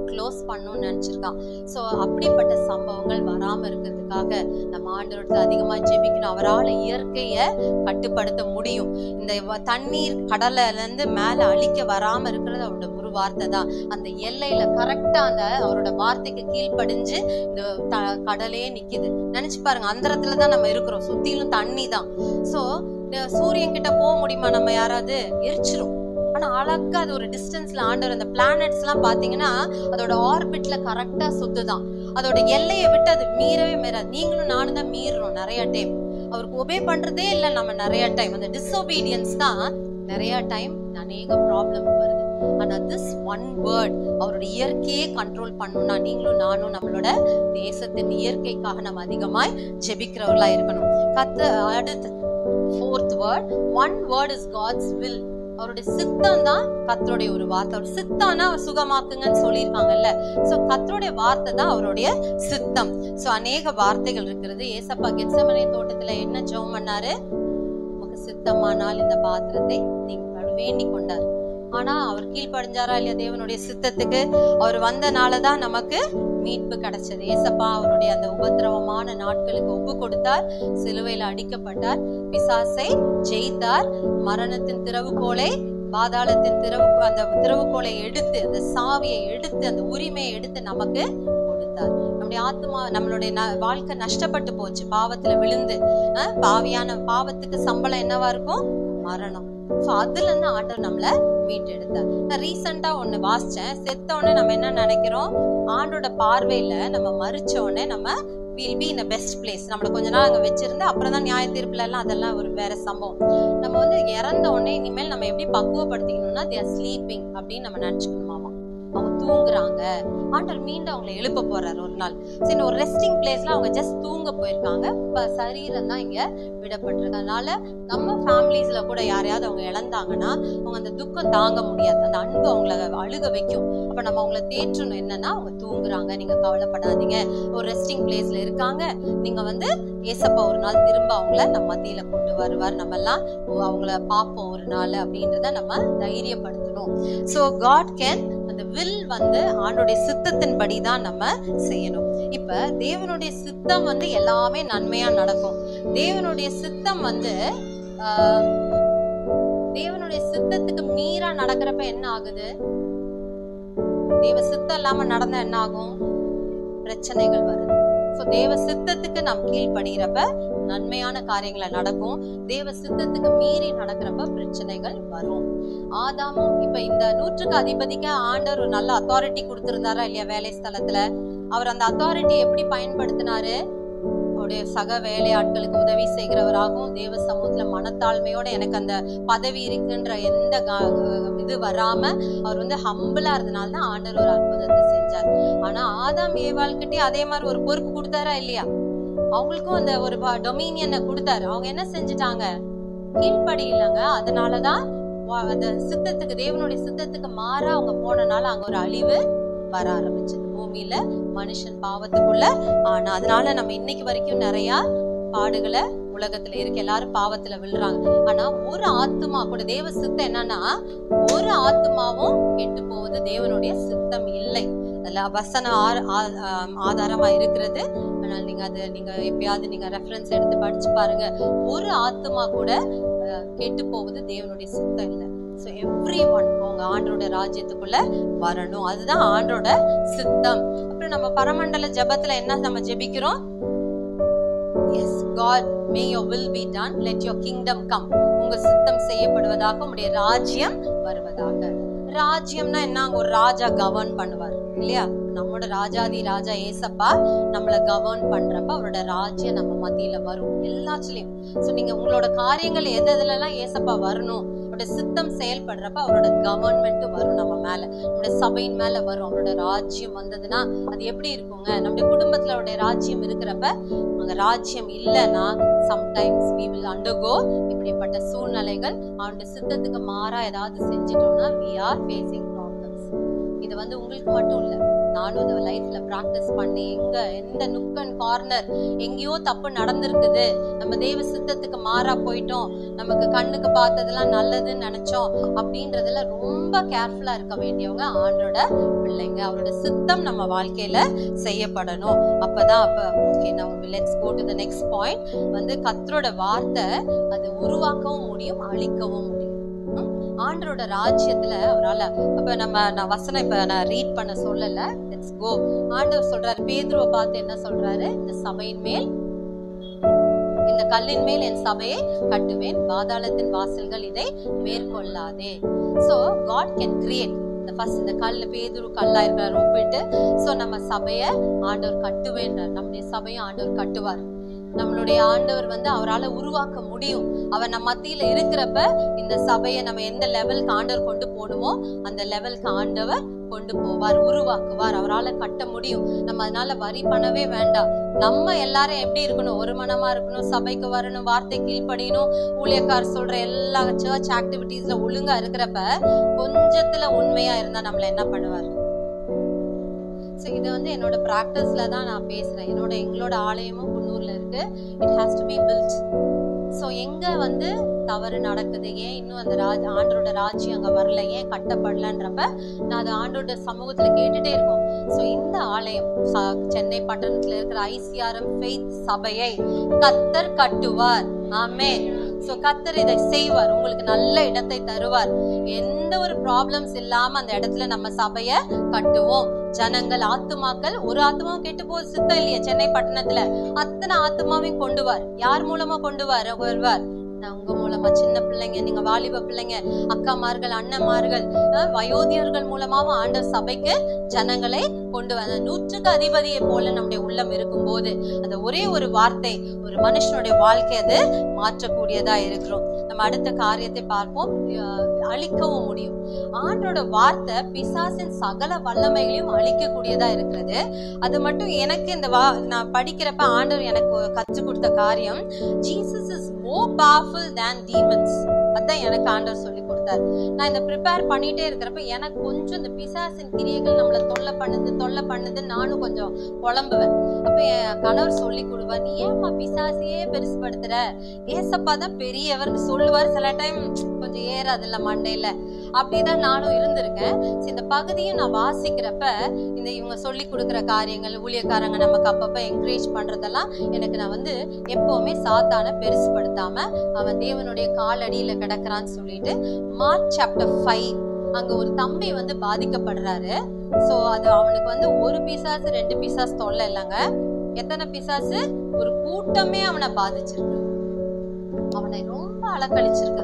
க்ளோஸ் பண்ணணும்னு நினைச்சிருக்கான். ஸோ அப்படிப்பட்ட சம்பவங்கள் வராம இருக்கிறதுக்காக நம்ம ஆண்டவரத்துல அதிகமா ஜெபிக்கணும். அவரால் இயற்கையை கட்டுப்படுத்த முடியும். இந்த தண்ணீர் கடல்ல இருந்து மேல அழிக்க வராம இருக்கிறது அவரோட ஒரு வார்த்தை தான். அந்த எல்லையில கரெக்டா அந்த அவரோட வார்த்தைக்கு கீழ்ப்படிஞ்சு இந்த கடலே நிக்குது. நினைச்சு பாருங்க, அந்தரத்துல தான் நம்ம இருக்கிறோம், சுத்திலும் தண்ணி தான். ஸோ சூரியன் கிட்ட போக முடியுமா? நம்ம யாராவது எரிச்சிரும். ஆனா அழகா அது ஒரு டிஸ்டன்ஸ்ல ஆண்டவர் அந்த பிளானட்ஸ் எல்லாம் பாத்தீங்கன்னா அதோட ஆர்பிட்ல கரெக்டா சுத்துதான். அதோட எல்லையை விட்டு அது மீறவே மீறாது. நீங்களும் நானும் தான் மீறுறோம் நிறைய டைம். அவருக்கு ஒபே பண்றதே இல்லை நம்ம நிறைய டைம். அந்த டிஸ்ஒபீடியன்ஸ் தான் நிறைய டைம் அநேக ப்ராப்ளம் வருது. ஆனா திஸ் ஒன் வேர்ட் அவரோட இயற்கையே கண்ட்ரோல் பண்ணணும்னா நீங்களும் நானும் நம்மளோட தேசத்தின் இயற்கைக்காக நம்ம அதிகமாய் ஜெபிக்கிறவர்களா இருக்கணும். அடுத்து fourth word, one word is God's will. அவருடைய சித்தம் தான் கர்த்தருடைய ஒரு வார்த்தை. அவர் சித்தம்னா அவர் சுகமாக்குங்கன்னு சொல்லியிருக்காங்கல்ல. ஸோ கர்த்தருடைய வார்த்தை தான் அவருடைய சித்தம். ஸோ அநேக வார்த்தைகள் இருக்கிறது. ஏசப்பா கெத்செமனே தோட்டத்துல என்ன ஜெபம் பண்ணாரு? உமக்கு சித்தமானால் இந்த பாத்திரத்தை நீங்க வேண்டிக் கொண்டார். ஆனா அவர் கீழ்ப்படிஞ்சாரா இல்லையா தேவனுடைய சித்தத்துக்கு? அவர் வந்தனாலதான் நமக்கு மீட்பு கிடைச்சது. ஏசப்பா அவருடைய அந்த உபத்திரவமான நாட்களுக்கு ஒப்பு கொடுத்தார், சிலுவையில அடிக்கப்பட்டார், பிசாசை ஜெயித்தார், மரணத்தின் திறவுகோலை பாதாளத்தின் அந்த திறவுகோலை எடுத்து, அந்த சாவியை எடுத்து, அந்த உரிமையை எடுத்து நமக்கு கொடுத்தார். நம்முடைய ஆத்மா, நம்மளுடைய வாழ்க்கை நஷ்டப்பட்டு போச்சு பாவத்துல விழுந்து. பாவத்துக்கு சம்பளம் என்னவா இருக்கும்? மரணம். ஸோ அதுல இருந்து ஆண்டவர் நம்மள மீட்டெடுத்தார். நான் ரீசெண்டா ஒண்ணு வாசிச்சேன். செத்த உடனே நம்ம என்ன நினைக்கிறோம்? ஆண்டோட பார்வையில நம்ம மரிச்ச உடனே நம்ம will be in a best place. நம்மள கொஞ்ச நாள் அங்க வச்சிருந்து அப்புறம் தான் நியாய தீர்ப்புல எல்லாம் அதெல்லாம் ஒரு வேற சம்பவம். நம்ம இறந்த உடனே இனிமேல் நம்ம எப்படி பக்குவப்படுத்திக்கணும்னா they are sleeping அப்படின்னு நம்ம நினைச்சுக்கணுமாமா. அவங்க தூங்குறாங்க. ஆண்டவர் மீண்டும் அவங்களை எழுப்ப போறாரு ஒரு நாள். சரி, ஒரு ரெஸ்டிங் பிளேஸ்ல அவங்க ஜஸ்ட் தூங்க போயிருக்காங்க. சரீரம் தான் இங்க விடப்பட்டிருக்கு. அதனால நம்ம ஃபேமிலிஸ்ல கூட யாரையாவது அவங்க இழந்தாங்கன்னா அவங்க அந்த துக்கம் தாங்க முடியாது. அந்த அன்பு அவங்கள அழுக வைக்கும். அப்ப நம்ம அவங்கள தேற்றணும். என்னன்னா அவங்க தூங்குறாங்க, நீங்க கவலைப்படாதீங்க, ஒரு ரெஸ்டிங் பிளேஸ்ல இருக்காங்க. நீங்க ஏசப்பா ஒரு நாள் திரும்ப அவங்கள நம்ம மத்தியில கொண்டு வருவார். நம்ம எல்லாம் அவங்கள பார்ப்போம் ஒரு நாள் அப்படின்றத நம்ம தைரியப்படுத்தணும். ஸோ காட் கேன், அந்த வில் ஆண்டோடைய சித்தத்தின் படிதான் நம்ம செய்யணும். இப்ப தேவனுடைய சித்தம் எல்லாமே நன்மையா நடக்கும். தேவனுடைய சித்தம் தேவனுடைய சித்தத்துக்கு மீறா நடக்கிறப்ப என்ன ஆகுது? தேவ சித்தம் இல்லாம நடந்தா என்ன ஆகும்? பிரச்சனைகள் வருது. தேவ சித்தத்துக்கு நாம் கீழ்படுகிறப்ப நன்மையான காரியங்களை நடக்கும். தேவ சித்தத்துக்கு மீறி நடக்கிறப்ப பிரச்சனைகள் வரும். ஆதாமும் இப்ப இந்த 100க்கு அதிபதிக்கு ஆண்டவர் ஒரு நல்ல அத்தாரிட்டி கொடுத்திருந்தாரா இல்லையா வேலை ஸ்தலத்துல? அவர் அந்த அத்தாரிட்டி எப்படி பயன்படுத்தினாரு? அவருடைய சக வேலையாட்களுக்கு உதவி செய்கிறவராகவும் தேவ சமூகத்துல மனத்தாழ்மையோட எனக்கு அந்த பதவி இருக்குன்ற எந்த இது வராம அவர் ஹம்பிளா இருந்தனால்தான் ஆண்டவர் ஒரு அற்புதத்தை செஞ்சார். ஆனா ஆதாம் ஏவாள்கிட்டே அதே மாதிரி ஒரு பொறுப்பு கொடுத்தாரா இல்லையா? அவங்களுக்கும் அந்த ஒரு டொமினியனை கொடுத்தாரு. அவங்க என்ன செஞ்சுட்டாங்க? கீழ்ப்படி இல்லைங்க. அதனாலதான் அந்த சித்தத்துக்கு, தேவனுடைய சித்தத்துக்கு மாறா அவங்க போனனால அங்க ஒரு அழிவு வர ஆரம்பிச்சது பூமியில. மனுஷன் பாவத்துக்குள்ள ஆனா அதனால நம்ம இன்னைக்கு வரைக்கும் நிறைய பாடுகளை உலகத்துல இருக்கு. எல்லாரும் பாவத்துல விழுறாங்க. ஆனா ஒரு ஆத்மா கூட, தேவ சித்தம் என்னன்னா ஒரு ஆத்மாவும் கெட்டு போவது தேவனுடைய சித்தம் இல்லை. அதுல வசன ஆதாரமா இருக்கிறது. அதனால நீங்க எப்பயாவது நீங்க ரெஃபரன்ஸ் எடுத்து படிச்சு பாருங்க. ஒரு ஆத்மா கூட கெட்டு போவது தேவனுடைய சித்தம் இல்லை. So everyone அவங்க ஆண்டோட ராஜ்யத்துக்குள்ள வரணும். அதுதான் ஆண்டோட சித்தம். அப்புறம் நம்ம பரமண்டல ஜெபத்துல என்ன நம்ம ஜெபிக்கிறோம்? Yes, God, may your will be done, let your kingdom come. உங்க சித்தம் செய்யப்படுவதாக, உங்களுடைய ராஜ்யம் வருவதாக. ராஜ்யம்னா என்ன? அங்க ஒரு ராஜா கவர்ன் பண்ணுவார் இல்லையா? நம்மளோட ராஜாதி ராஜா ஏசப்பா நம்மள கவர்ன் பண்றப்ப அவரோட ராஜ்யம் நம்ம மத்தியில வரும் எல்லாத்துலயும். சோ நீங்க உங்களோட காரியங்கள் எதுலாம் ஏசப்பா வரணும், அவரோட சித்தம் செயல்படுறப்ப அவரோட கவர்மெண்ட் வரும் நம்ம மேல, நம்மளோட சபையின் மேல வரும். அவரோட ராஜ்யம் வந்ததுன்னா அது எப்படி இருக்குங்க? நம்முடைய குடும்பத்துல அவருடைய ராஜ்யம் இருக்கிறப்ப, அங்க ராஜ்யம் இல்லைன்னா சம்டைம்ஸ் we will undergo இப்படிப்பட்ட சூழ்நிலைகள். அவருடைய சித்தத்துக்கு மாறா ஏதாவது செஞ்சிட்டோம்னா we are facing problems. இது வந்து உங்களுக்கு மட்டும் இல்ல, நானும் இந்த லைஃப்ல பிராக்டிஸ் பண்ணி எந்த நுக் அண்ட் கார்னர் எங்கேயோ தப்பு நடந்திருக்குது, நம்ம தேவ சித்தத்துக்கு மாறா போயிட்டோம், நமக்கு கண்ணுக்கு பார்த்ததெல்லாம் நல்லதுன்னு நினைச்சோம் அப்படின்றதுல ரொம்ப கேர்ஃபுல்லா இருக்க வேண்டியவங்க ஆண்டோட பிள்ளைங்க. அவரோட சித்தம் நம்ம வாழ்க்கையில செய்யப்படணும். அப்பதான் ஓகே, நம்ம let's go to the next point. வந்து கர்த்தரோட வார்த்தை அது உருவாக்கவும் முடியும், அழிக்கவும் முடியும். ஆண்டரோட ராஜ்யத்துல அவரால நான் வசனம் இப்ப நான் ரீட் பண்ண சொல்லல, லெட்ஸ் கோ. ஆண்டவர் சொல்றாரு, பேதுருவை பார்த்து என்ன சொல்றாரு, இந்த சபையின் மேல், இந்த கல்லின் மேல் என் சபையை கட்டுவேன், பாதாளத்தின் வாசல்கள் இதை மேற்கொள்ளாதே. சோ காட் கேன் கிரியேட் இந்த கல்லு, பேதுரு கல்லா இருக்கிறார் ஒப்பிட்டு. சோ நம்ம சபைய ஆண்டவர் கட்டுவேன்றார், நம்முடைய சபையை ஆண்டவர் கட்டுவார். நம்மளுடைய ஆண்டவர் வந்து அவரால் உருவாக்க முடியும். அவர் நம்ம மத்தியில இருக்கிறப்ப இந்த சபையை நம்ம எந்த லெவலுக்கு ஆண்டவர் கொண்டு போடுமோ அந்த லெவலுக்கு ஆண்டவர் கொண்டு போவார், உருவாக்குவார், அவரால் கட்ட முடியும். நம்ம அதனால வரி பண்ணவே வேண்டாம். நம்ம எல்லாரும் எப்படி இருக்கணும், ஒரு மனமா இருக்கணும், சபைக்கு வரணும், வார்த்தை கீழ்ப்படியணும், ஊழியக்கார் சொல்ற எல்லா சர்ச் ஆக்டிவிட்டீஸ்ல ஒழுங்கா இருக்கிறப்ப கொஞ்சத்துல உண்மையா இருந்தா நம்மள என்ன பண்ணுவார்? இது வந்து என்னோட பிராக்டிஸ்ல தான் நான் பேசுறேன். எங்களோட ஆலயமும் குன்னூர்ல இருக்கு. It has to be built. So எங்க வந்து தவறு நடக்குது, ஏன் இன்னும் அந்த ஆண்டோட ராஜ்யம் அங்க வரல, ஏன் கட்டப்படலன்றப்ப நான் அது ஆண்டோட சமூகத்துல கேட்டுட்டே இருக்கோம். ஸோ இந்த ஆலயம் சென்னை பட்டணத்துல இருக்கிற ஐசிஆர்எம் ஃபெய்த் சபையை கர்த்தர் கட்டுவார். ஆமென். சோ கர்த்தர் இதை செய்வார், உங்களுக்கு நல்ல இடத்தை தருவார். எந்த ஒரு ப்ராப்ளம்ஸ் இல்லாம அந்த இடத்துல நம்ம சபைய கட்டுவோம். ஜனங்கள், ஆத்துமாக்கள், ஒரு ஆத்துமாவும் கெட்டு போது சித்தம் இல்லையா? சென்னை பட்டணத்துல அத்தனை ஆத்துமாவையும் கொண்டுவார். யார் மூலமா கொண்டுவார்? வருவார் உங்க மூலமா. சின்ன பிள்ளைங்க, நீங்க வாலிப பிள்ளைங்க, அக்காமார்கள், அண்ணன்மார்கள், வயோதியர்கள் மூலமாவும் ஆண்டவர் சபைக்கு ஜனங்களை கொண்டு வந்த 100க்கு அதிபதியை போல நம்முடைய உள்ளம் இருக்கும் போது அந்த ஒரே ஒரு வார்த்தை ஒரு மனுஷனுடைய வாழ்க்கை அது மாற்றக்கூடியதா இருக்கிறோம். நம்ம அடுத்த காரியத்தை பார்ப்போம். அழிக்கவும் முடியும். ஆண்டோட வார்த்தை பிசாசின் சகல வல்லமைகளையும் அழிக்கக்கூடியதா இருக்கிறது. அது மட்டும் எனக்கு நான் படிக்கிறப்ப ஆண்டவர் எனக்கு கற்றுக் கொடுத்த காரியம், Jesus is more powerful than demons. அதான் எனக்கு ஆண்டவர் சொல்லி கொடுத்தார். நான் இந்த ப்ரிப்பேர் பண்ணிட்டே இருக்கிறப்ப எனக்கு கொஞ்சம் இந்த பிசாசின் கிரியைகள் நம்மளை தொல்லை பண்ணுது நானும் கொஞ்சம் புலம்புவேன். அப்ப என் கணவர் சொல்லி கொடுவார், நீ ஏம்மா பிசாசியே பெருசுபடுத்துற, ஏசப்பா தான் பெரியவர் சொல்லுவார். சில டைம் கொஞ்சம் ஏறாது இல்ல மண்டையில, அப்படிதான் நானும் இருந்திருக்கேன். இந்த பகுதியும் நான் வாசிக்கிறப்ப இவங்க சொல்லி கொடுக்குற காரியங்கள், ஊழியக்காரங்க நமக்கு அப்பப்ப என்கரேஜ் பண்றதெல்லாம் எனக்கு நான் வந்து எப்பவுமே சாத்தான பெருசுபடுத்தாம அவன் தேவனுடைய காலடியில கிடக்குறான்னு சொல்லிட்டு, மார்க் சாப்டர் 5 அங்க ஒரு தம்பி வந்து பாதிக்கப்படுறாரு. சோ அது அவனுக்கு வந்து ஒரு பிசாசு 2 பிசாசு தொல்லை இல்லைங்க, எத்தனை பிசாசு, ஒரு கூட்டமே அவனை பாதிச்சிருக்கு. அவனை ரொம்ப அலக்கழிச்சிருக்கு.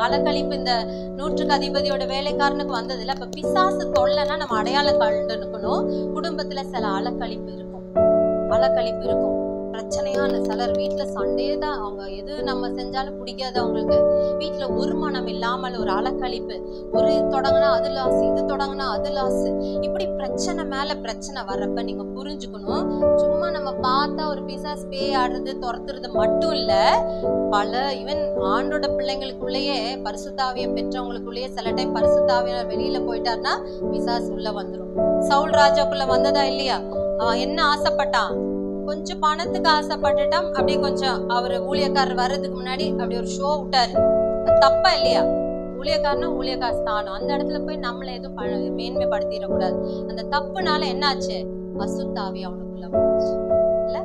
அலக்கழிப்பு இந்த 100க்கு அதிபதியோட வேலைக்காரனுக்கு வந்தது இல்ல. இப்ப பிசாசு தொல்லைன்னா நம்ம அடையாளம் கண்டுக்கணும். குடும்பத்துல சில அலக்கழிப்பு இருக்கும், பிரச்சனையான சிலர் வீட்டுல சண்டையே தான், அவங்க எது நம்ம செஞ்சாலும் பிடிக்காது அவங்களுக்கு. வீட்டுல ஒரு மனம் இல்லாமல் ஒரு அலக்கழிப்பு, ஒரு தொடங்கினா அது லாஸ், இது தொடங்கினா அது லாஸ், இப்படி பிரச்சனை மேல பிரச்சனை வர்றப்ப நீங்க புரிஞ்சுக்கணும், சும்மா நம்ம பார்த்தா ஒரு பிசாஸ் பேய் ஆடுறது துரத்துறது மட்டும் இல்ல, பல ஈவன் ஆண்டோட பிள்ளைங்களுக்குள்ளேயே பரிசுத்தாவியை பெற்றவங்களுக்குள்ளேயே சில டைம் பரிசுத்தாவியர் வெளியில போயிட்டாருன்னா பிசாஸ் உள்ள வந்துடும். சவுல் ராஜாக்குள்ள வந்ததா இல்லையா? அவன் என்ன ஆசைப்பட்டான், கொஞ்சம் பணத்துக்கு ஆசைப்பட்டுட்டான். அப்படியே கொஞ்சம் அவரு ஊழியக்காரர் வர்றதுக்கு முன்னாடி அப்படி ஒரு ஷோ விட்டாரு. தப்பா இல்லையா? ஊழியக்காரனா ஊழியக்கார ஸ்தானம், அந்த இடத்துல போய் நம்மளை எதுவும் மேன்மைப்படுத்திடக்கூடாது. அந்த தப்புனால என்னாச்சு, அசுத்தாவி அவனுக்குள்ள வந்துச்சு இல்ல.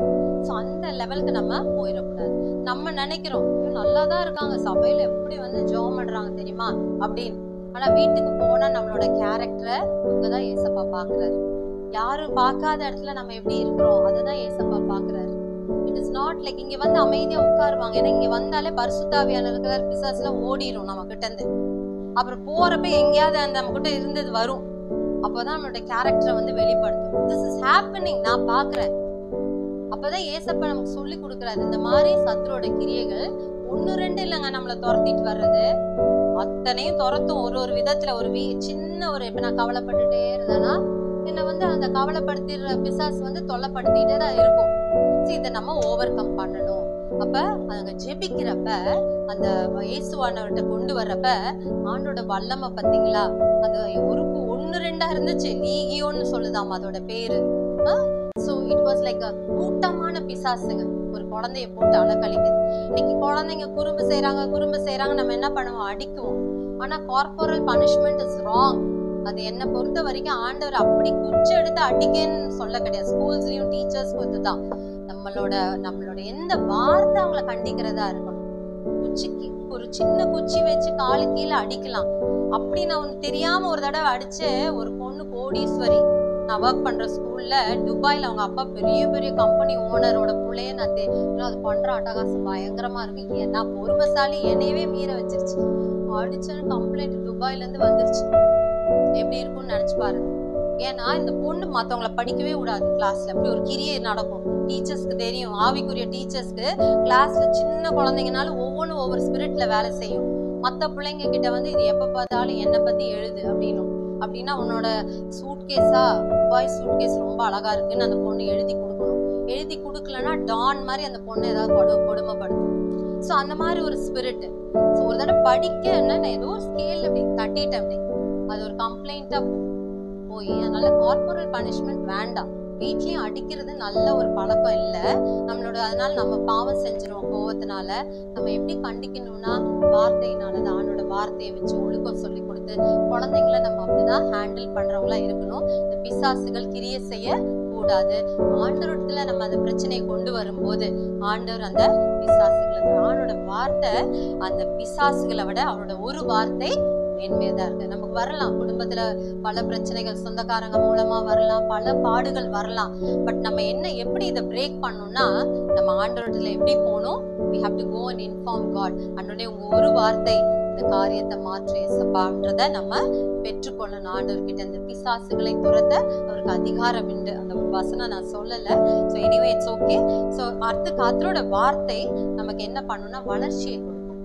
சோ அந்த லெவலுக்கு நம்ம போயிடக்கூடாது. நம்ம நினைக்கிறோம் நல்லாதான் இருக்காங்க, சபையில எப்படி வந்து ஜெபம் பண்றாங்க தெரியுமா அப்படின்னு. ஆனா வீட்டுக்கு போனா நம்மளோட கேரக்டரை அங்கதான் ஏசப்பா பாக்குறாரு. யாரும் பார்க்காத இடத்துல நம்ம எப்படி இருக்கிறோம் அதுதான் ஏசப்பா பாக்குறாரு. இட் இஸ் நாட் லைக் இங்க வந்து அமைதியா உட்காருவாங்க. ஏன்னா இங்க வந்தாலே பரிசுத்தாவியான இருக்கிற பிசாசுல ஓடிடும் நம்ம கிட்ட இருந்து. அப்புறம் போறப்ப எங்கேயாவது அந்த நம்ம கிட்ட இருந்தது வரும். அப்பதான் நம்மளோட கேரக்டரை வந்து வெளிப்படுத்தும். திஸ் இஸ் ஹேப்பனிங், நான் பாக்குறேன். அப்பதான் ஏசப்பா நமக்கு சொல்லி கொடுக்குறாரு. இந்த மாதிரி சத்துரோட கிரியைகள் 1-2 இல்லைங்க நம்மளை துரத்திட்டு வர்றது, அத்தனையும் துரத்தும். ஒரு விதத்துல ஒரு சின்ன ஒரு இப்ப நான் கவலைப்பட்டுட்டே இருந்தேன்னா என்ன வந்து அந்த கவலைப்படுத்திடுற பிசாசு வந்து தொல்லைப்படுத்திட்டே தான் இருக்கும். இதை நம்ம ஓவர் கம் பண்ணணும். அப்ப அங்க ஜெபிக்கிறப்ப அந்த இயேசுவானவர்கிட்ட கொண்டு வர்றப்ப ஆண்டோட வல்லமை பார்த்தீங்களா, அது ஒன்று ஒன்னு ரெண்டா இருந்துச்சு, லீகியோன்னு சொல்லுதாம் அதோட பேரு. சோ இட் வாஸ் லைக் கூட்டமான பிசாசுங்க ஒரு குழந்தைய போட்டு அலக்கழிக்குது. இன்னைக்கு குழந்தைங்க குறும்பு செய்யறாங்க, நம்ம என்ன பண்ணுவோம்? அடிக்குவோம். ஆனா கார்பரல் பனிஷ்மெண்ட் இஸ் ராங். அது என்ன பொறுத்த வரைக்கும் ஆண்டவர் அப்படி குச்சி எடுத்து அடிக்கன்னு சொல்ல கிடையாது. ஸ்கூல்ஸ்லயும் டீச்சர்ஸ்க்கும் இதுதான். நம்மளோட எந்த வார்த்தை அவங்கள கண்டிக்கிறதா இருக்கணும். குச்சிக்கு ஒரு சின்ன குச்சி வச்சு காலு கீழே அடிக்கலாம். அப்படி நான் ஒண்ணு தெரியாம ஒரு தடவை அடிச்சு ஒரு பொண்ணு கோடீஸ்வரி, நான் ஒர்க் பண்ற ஸ்கூல்ல துபாயில அவங்க அப்பா பெரிய பெரிய கம்பெனி ஓனரோட பிள்ளைய நான் அது பண்ற அட்டகாசம் பயங்கரமா இருக்கு. நான் பொறுமைசாலி, என்னையவே மீற வச்சிருச்சு. அடிச்சேன்னு கம்ப்ளைண்ட் துபாயில இருந்து வந்துருச்சு. எப்படி இருக்கும்னு நினைச்சு பாருங்க. ஏன்னா இந்த பொண்ணு மத்தவங்களை படிக்கவே விடாது. கிளாஸ்ல அப்படி ஒரு கிரியை நடக்கும். டீச்சர்ஸ்க்கு தெரியும், ஆவிக்குரிய டீச்சர்ஸ்க்கு கிளாஸ்ல சின்ன குழந்தைங்கனாலும் ஒவ்வொன்றும் ஒவ்வொரு ஸ்பிரிட்ல வேலை செய்யும். மத்த பிள்ளைங்க கிட்ட வந்து இது எப்ப பார்த்தாலும் என்னை பத்தி எழுது அப்படின்னா உன்னோட சூட்கேஸா, துபாய் சூட்கேஸ் ரொம்ப அழகா இருக்குன்னு அந்த பொண்ணு எழுதி கொடுக்கணும். எழுதி கொடுக்கலன்னா டான் மாதிரி அந்த பொண்ணு ஏதாவது கொடுமைப்படுத்தும். ஸோ அந்த மாதிரி ஒரு ஸ்பிரிட். ஸோ ஒரு தடவை படிக்க நான் ஏதோ ஒரு ஸ்கேல் அப்படி தட்டிட்டேன். அப்படி அது ஒரு கம்ப்ளைண்டா போய், அதனால கார்பரல் பனிஷ்மெண்ட் வேண்டாம். வீட்லயும் அடிக்கிறது நல்ல ஒரு பழக்கம் இல்லை நம்மளோட. அதனால நம்ம பாவம் செஞ்சிருவோம் கோவத்தினால. நம்ம எப்படி கண்டிக்கணும்னா வார்த்தையினால, ஆண்டோட வார்த்தையை வச்சு ஒழுக்கம் சொல்லி கொடுத்து குழந்தைங்களை நம்ம அப்படிதான் ஹேண்டில் பண்றவங்களா இருக்கணும். இந்த பிசாசுகள் கிரியை செய்ய கூடாது. ஆண்டவரத்துல நம்ம அந்த பிரச்சனையை கொண்டு வரும்போது ஆண்டவர் அந்த பிசாசுகளை, ஆண்டோட வார்த்தை அந்த பிசாசுகளை விட அவரோட ஒரு வார்த்தை மேன்மையதான் இருக்கு. நமக்கு வரலாம், குடும்பத்துல பல பிரச்சனைகள் சொந்தக்காரங்க மூலமா வரலாம், பல பாடுகள் வரலாம். பட் நம்ம எப்படி இதை பிரேக் பண்ணணும்னா, நம்ம ஆண்டவரத்துல எப்படி போகணும்? we have to go and inform God. ஆண்டவரே உங்க ஒரு வார்த்தை இந்த காரியத்தை மாற்றி ஏசப்பான்றத நம்ம பெற்றுக்கொள்ளணும். ஆண்டவர்கிட்ட இந்த பிசாசுகளை துரத்த அவருக்கு அதிகாரம் உண்டு. அந்த ஒரு வசனம் நான் சொல்லல. So anyway it's okay. So கர்த்தரோட வார்த்தை நமக்கு என்ன பண்ணும்னா வளர்ச்சியை கொடுக்கும்.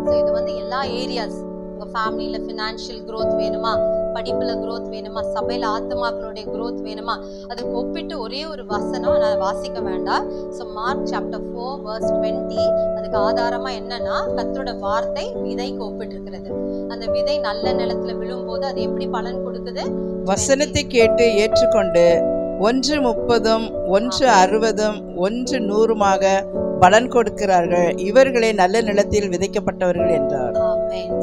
ஸோ இது வந்து எல்லா ஏரியாஸ், உங்க ஃபேமிலியில ஃபினான்ஷியல் growth வேணுமா, படிப்புல growth வேணுமா, சபையில ஆத்துமாக்களுடைய growth வேணுமா, அதுக்கு ஒப்பிட்டு ஒரே ஒரு வசனம் நான் வாசிக்க வேண்டாம். ஸோ மார்க் சாப்டர் 4 verse 20 அதுக்கு ஆதாரமா என்னன்னா, கர்த்தரோட வார்த்தை விதைக்கு ஒப்பிட்டு இருக்கிறது. அந்த விதை நல்ல நிலத்துல விழும்போது அது எப்படி பலன் கொடுக்குது? வசனத்தை கேட்டு ஏற்றுக்கொண்டு 130, 160, 100 பலன் கொடுக்கிறார்கள். இவர்களே நல்ல நிலத்தில் விதைக்கப்பட்டவர்கள் என்றார்.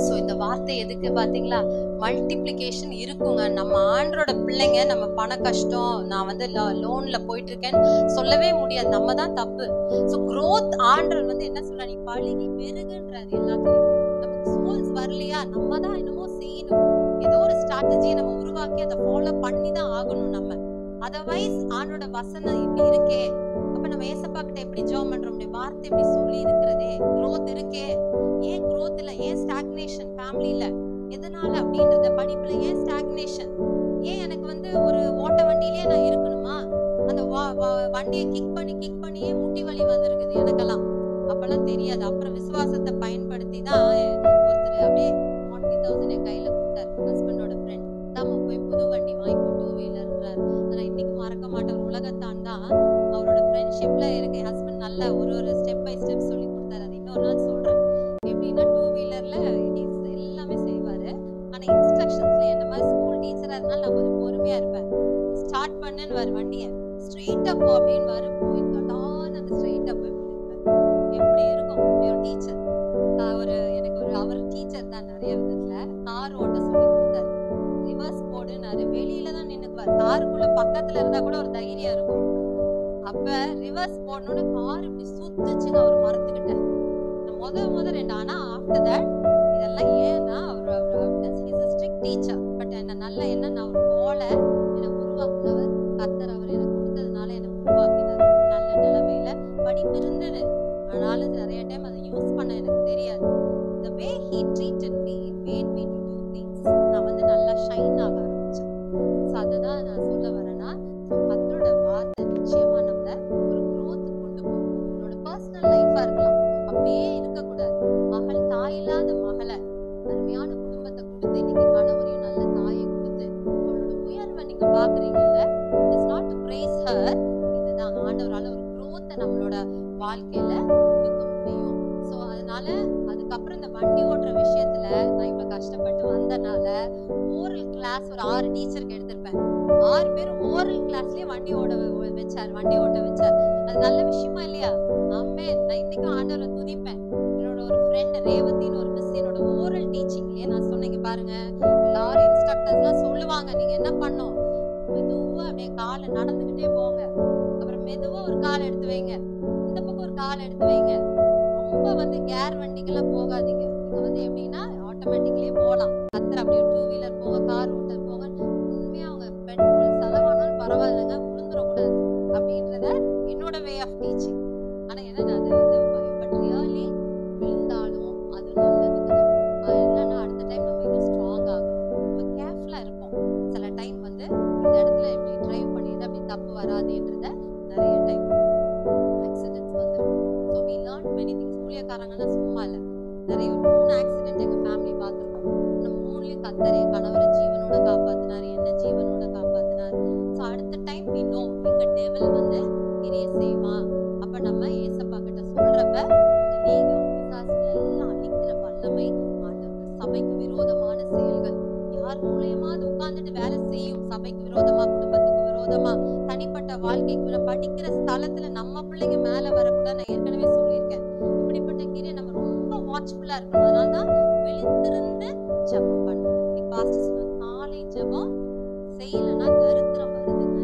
சோ இந்த வார்த்தை எதுக்கு பாத்தீங்களா? மல்டிப்ளிகேஷன் இருக்குங்க. நம்ம ஆண்டரோட பிள்ளைங்க, நம்ம பண கஷ்டம், நான் வந்து லோன்ல போயிட்டு இருக்கேன்னு சொல்லவே முடியாது. நம்ம தான் தப்பு. சோ growth ஆண்டவர் வந்து என்ன சொல்ற, நீ பழுகி பெருகுன்றாரு. எல்லாத்துலயும் நமக்கு சோல்ஸ் வரலையா, நம்ம தான் என்னமோ செய்யணும். ஏதோ ஒரு ஸ்ட்ராட்டஜியை நம்ம உருவாக்கி அதை ஃபாலோ பண்ணி தான் ஆகணும் நம்ம. அதர்வைஸ் ஆண்டோட வசனம் இப்படி இருக்கே, அப்ப நம்ம ஏசப்பா கிட்ட எப்படி ஜெபம் பண்றோம்? வார்த்தை இப்படி சொல்லி இருக்கிறதே, growth இருக்கே, ஏன் growth இல்ல, ஏன் ஸ்டாக்னேஷன் ஃபேமிலில, எதனால அப்படின்றத, படிப்புல ஏன் ஸ்டாக்னேஷன், ஏன் எனக்கு வந்து ஒரு ஓட்ட வண்டியிலேயே நான் இருக்கணுமா, அந்த வண்டியை கிக் பண்ணியே முட்டி வலி வந்திருக்குது எனக்கெல்லாம். அப்பெல்லாம் தெரியாது. அப்புறம் விசுவாசத்தை பயன்படுத்தி தான் ஒருத்தர் அப்படியே 40,000 என் கையில கொடுத்தாரு. ஹஸ்பண்டோட ஃப்ரெண்ட் தான் போய் புது வண்டி வாங்கி 2 வீலர்ன்றாரு. நான் இன்னைக்கு மறக்க மாட்டேன். ஒரு உலகத்தான் தான் அவரோட ஃப்ரெண்ட்ஷிப்ல எனக்கு என் ஹஸ்பண்ட் நல்ல ஒரு ஸ்டெப் பை ஸ்டெப் சொல்லி கொடுத்தாரு. அது இன்னொரு நாள் சொல்றேன். எப்படின்னா 2 வீலர்ல எல்லாமே செய்வாரு. ஆனா இன்ஸ்ட்ரக்ஷன்ஸ்ல என்ன மாதிரி ஸ்கூல் டீச்சரா இருந்தாலும் நான் கொஞ்சம் பொறுமையா இருப்பேன். ஸ்டார்ட் பண்ணுன்னு வர வண்டியை ஸ்ட்ரெயிட்டா போ அப்படின்னு வர, போய் தடான்னு அந்த ஸ்ட்ரெயிட்டா போய் எப்படி இருக்கும் ஒரு டீச்சர். அவர் டீச்சர் தான் நிறைய விதத்துல. கார் ஓட்ட சொல்லி கொடுத்தாரு. ரிவர்ஸ் போடுனாரு. வெளியில தான் நின்னுக்குவார். காருக்குள்ள பக்கத்துல இருந்தா கூட ஒரு தைரியம் இருக்கும். அப்ப ரிவர்ஸ் போடணும்னு கார் இப்படி சுத்துச்சுங்க ஒரு மரத்துக்கிட்ட. முத 2 ஆனா ஆஃப்டர் தட் இதெல்லாம் ஏன்னா அவர் ஸ்ட்ரிக்ட் டீச்சர். பட் என்ன நல்ல என்ன, நான் அவர் போல என்னை உருவாக்குனவர் கர்த்தர். அவர் எனக்கு கொடுத்ததுனால என்னை உருவாக்கினார். நல்ல நிலைமையில படிப்பு இருந்தது, ஆனாலும் நிறைய டைம் அதை யூஸ் பண்ண எனக்கு தெரியாது. The way he treated me made me to do things. நான் வந்து நல்லா ஷைன் ஆக ஆரம்பிச்சேன். ஸோ அதுதான் நான் சொல்ல வரேன்னா, கர்த்தரோட வார்த்தை நிச்சயமா நம்மள ஒரு growth கொண்டு போகும். உங்களோட பர்சனல் லைஃபா இருக்கலாம், அப்படியே இருக்கக்கூடாது. மகள், தாய் இல்லாத மகளை அருமையான குடும்பத்தை கொடுத்து, இன்னைக்கு கணவரையும் நல்ல தாயை கொடுத்து அவளோட உயர்வை நீங்க பாக்குறீங்கல்ல. It is not to praise her. இதுதான் ஆண்டவரால ஒரு growth நம்மளோட வாழ்க்கையில கொடுக்க முடியும். ஸோ அதனால அதுக்கு அதுக்கப்புறம் இந்த வண்டி ஓட்டுற விஷயத்துல நான் இவ்வளவு கஷ்டப்பட்டு வந்தனால ஓரல் கிளாஸ் ஒரு 6 டீச்சருக்கு எடுத்திருப்பேன். 6 பேரும் ஓரல் கிளாஸ்லயே வண்டி ஓட்ட வச்சார். அது நல்ல விஷயமா இல்லையா? ஆமென். நான் இன்னைக்கும் ஆண்டவரை துதிப்பேன். என்னோட ஒரு ஃப்ரெண்ட் ரேவதின்னு ஒரு மிஸ் என்னோட ஓரல் டீச்சிங்லயே நான் சொன்னேங்க பாருங்க, எல்லாரும் இன்ஸ்ட்ரக்டர்ஸ்லாம் சொல்லுவாங்க நீங்க என்ன பண்ணணும், மெதுவா அப்படியே காலை நடந்துகிட்டே போங்க, அப்புறம் மெதுவா ஒரு கால் எடுத்து வைங்க, இந்த பக்கம் ஒரு கால் எடுத்து வைங்க, ரொம்ப கேர் வண்டிக்கெல்லாம் போகாதீங்க. நீங்க எப்படின்னா ஆட்டோமேட்டிக்லயே போகலாம். கத்தர் அப்படி ஒரு 2 வீலர் போங்க, கார் ஓட்டர் போங்க, உண்மையா அவங்க பெட்ரோல் செலவானாலும் பரவாயில்லைங்க, விழுந்துடக்கூடாது அப்படின்றத என்னோட வே ஆஃப் டீச்சிங். ஆனா என்னன்னா அது பட் ரியலி விழுந்தாலும் அது நல்லதுக்கு தான். என்னன்னா அடுத்த டைம் நம்ம இன்னும் ஸ்ட்ராங் ஆகணும், நம்ம கேர்ஃபுல்லா இருப்போம். சில டைம் இந்த இடத்துல இப்படி டிரைவ் பண்ணிட்டு அப்படி தப்பு வராதுன்றத நிறைய டைம் ஆக்சிடென்ட்ஸ் வந்திருக்கு. So we learn many things. ஊழியக்காரங்கன்னா சும்மா இல்லை, நிறைய 3 ஆக்சிடென்ட் எங்க ஃபேமிலி பார்த்துருக்கோம். நம்ம 3லயும் கத்தர் என் கணவரை ஜீவனோட காப்பாத்தினாரு, என்ன ஜீவனோட காப்பாத்தினாரு. ஸோ அடுத்த டைம் we know எங்க டெவில் கிரியை செய்வான். அப்ப நம்ம ஏசப்பா கிட்ட சொல்றப்ப இந்த லீகியோன் பிசாசுகளை எல்லாம் அழிக்கிற வல்லமை ஆண்டவருக்கு. சபைக்கு விரோதமான செயல்கள் யார் மூலியமாவது உட்கார்ந்துட்டு வேலை செய்யும், சபைக்கு விரோதமா, குடும்பத்துக்கு விரோதமா, தனிப்பட்ட வாழ்க்கைக்கு படிக்கிற ஸ்தலத்துல நம்ம பிள்ளைங்க மேல வரக்கூடாது. நான் ஏற்கனவே சொல்லியிருக்கேன், இப்படிப்பட்ட கிரியை நம்ம ரொம்ப வாட்ச்ஃபுல்லா இருக்கணும். அதனாலதான் விழித்திருந்து ஜெபம் பண்ணுங்க. இன்னைக்கு பாஸ்டர் சொன்ன காலை ஜெபம் செய்யலன்னா தரித்திரம் வருதுங்க.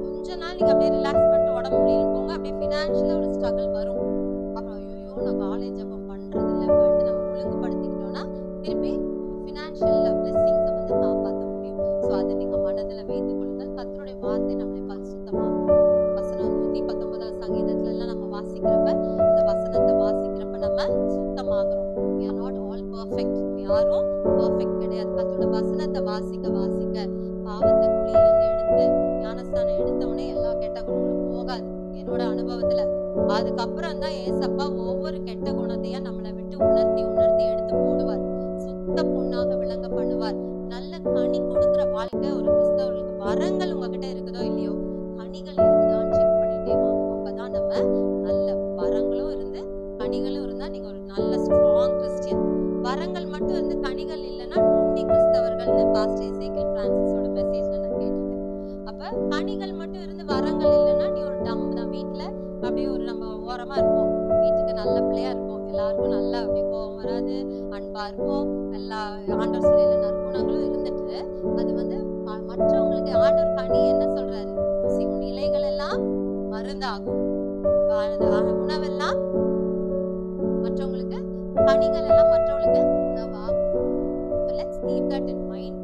கொஞ்ச நாள் நீங்க அப்படியே ரிலாக்ஸ் பண்ணிட்டு உடம்பு முடியல போங்க, அப்படியே ஃபினான்ஷியலா ஒரு ஸ்ட்ரகிள் வரும். அப்புறம் ஐயோ நான் காலை ஜெபம் பண்றது இல்லை பட்டு நம்ம ஒழுங்குபடுத்திக்கிட்டோம்னா திருப்பி ஃபினான்ஷியல் பிளெஸிங்ஸை காப்பாற்ற முடியும். ஸோ அதை நீங்க மனதில் வைத்துக் கொள்ளுங்கள். கர்த்தருடைய வார்த்தை நம்மளை பரிசுத்தமாக்கும். வசனம் 119 சங்கீதத்துல எல்லாம் நம்ம வாசிக்கிறப்ப, அந்த வசனத்தை வாசிக்கிறப்ப நம்ம சுத்தமாகிறோம். we are not all perfect. யாரும் பெர்ஃபெக்ட் கிடையாது. கர்த்தருடைய வசனத்தை வாசிக்க வாசிக்க பாவத்தை குழியிலிருந்து எடுத்து ஞானஸ்தானம் எடுத்தவொடனே எல்லா கெட்ட குணங்களும் போகாது. என்னோட அனுபவத்துல அதுக்கப்புறம் தான் ஏசப்பா ஒவ்வொரு கெட்ட குணத்தையா நம்மளை விட்டு உணர்த்தி உணர்த்தி எடுத்து போடுவார். சுத்த பொண்ணாக விளங்க பண்ணுவார். நல்ல கனி கொடுக்கிற வாழ்க்கை ஒரு கிறிஸ்தவர்களுக்கு. வரங்கள் உங்ககிட்ட இருக்குதோ இல்லையோ, கனிகள் இருக்குதான்னு செக் பண்ணிட்டே வாங்க. அப்பதான் நம்ம நல்ல வரங்களும் இருந்து கனிகளும் இருந்தா நீங்க ஒரு நல்ல ஸ்ட்ராங் கிறிஸ்டியன். வரங்கள் மட்டும் இருந்து கனிகள் இல்லைன்னா நொண்டி கிறிஸ்தவர்கள்னு பாஸ்டர் எசேக்கியல் பிரான்சிஸோட மெசேஜ்ல நான் கேட்டிருக்கேன். அப்ப கனிகள் மட்டும் இருந்து வரங்கள் இல்லைன்னா நீ ஒரு டம் தான். வீட்டுல அப்படியே ஒரு நம்ம ஓரமா இருப்போம், வீட்டுக்கு நல்ல பிள்ளையா இருப்போம், எல்லாருக்கும் நல்லா அப்படி கோவம் வராது, அன்பா இருப்போம், எல்லா ஆண்டவர் சொல்ல எல்லா நற்குணங்களும் இருந்துட்டு அது மற்றவங்களுக்கு ஆண்டவர் கனி என்ன சொல்றாரு, உன் இலைகள் எல்லாம் மருந்தாகும், உணவெல்லாம் மற்றவங்களுக்கு, கனிகள் எல்லாம் மற்றவங்களுக்கு உணவாகும். So let's keep that in mind.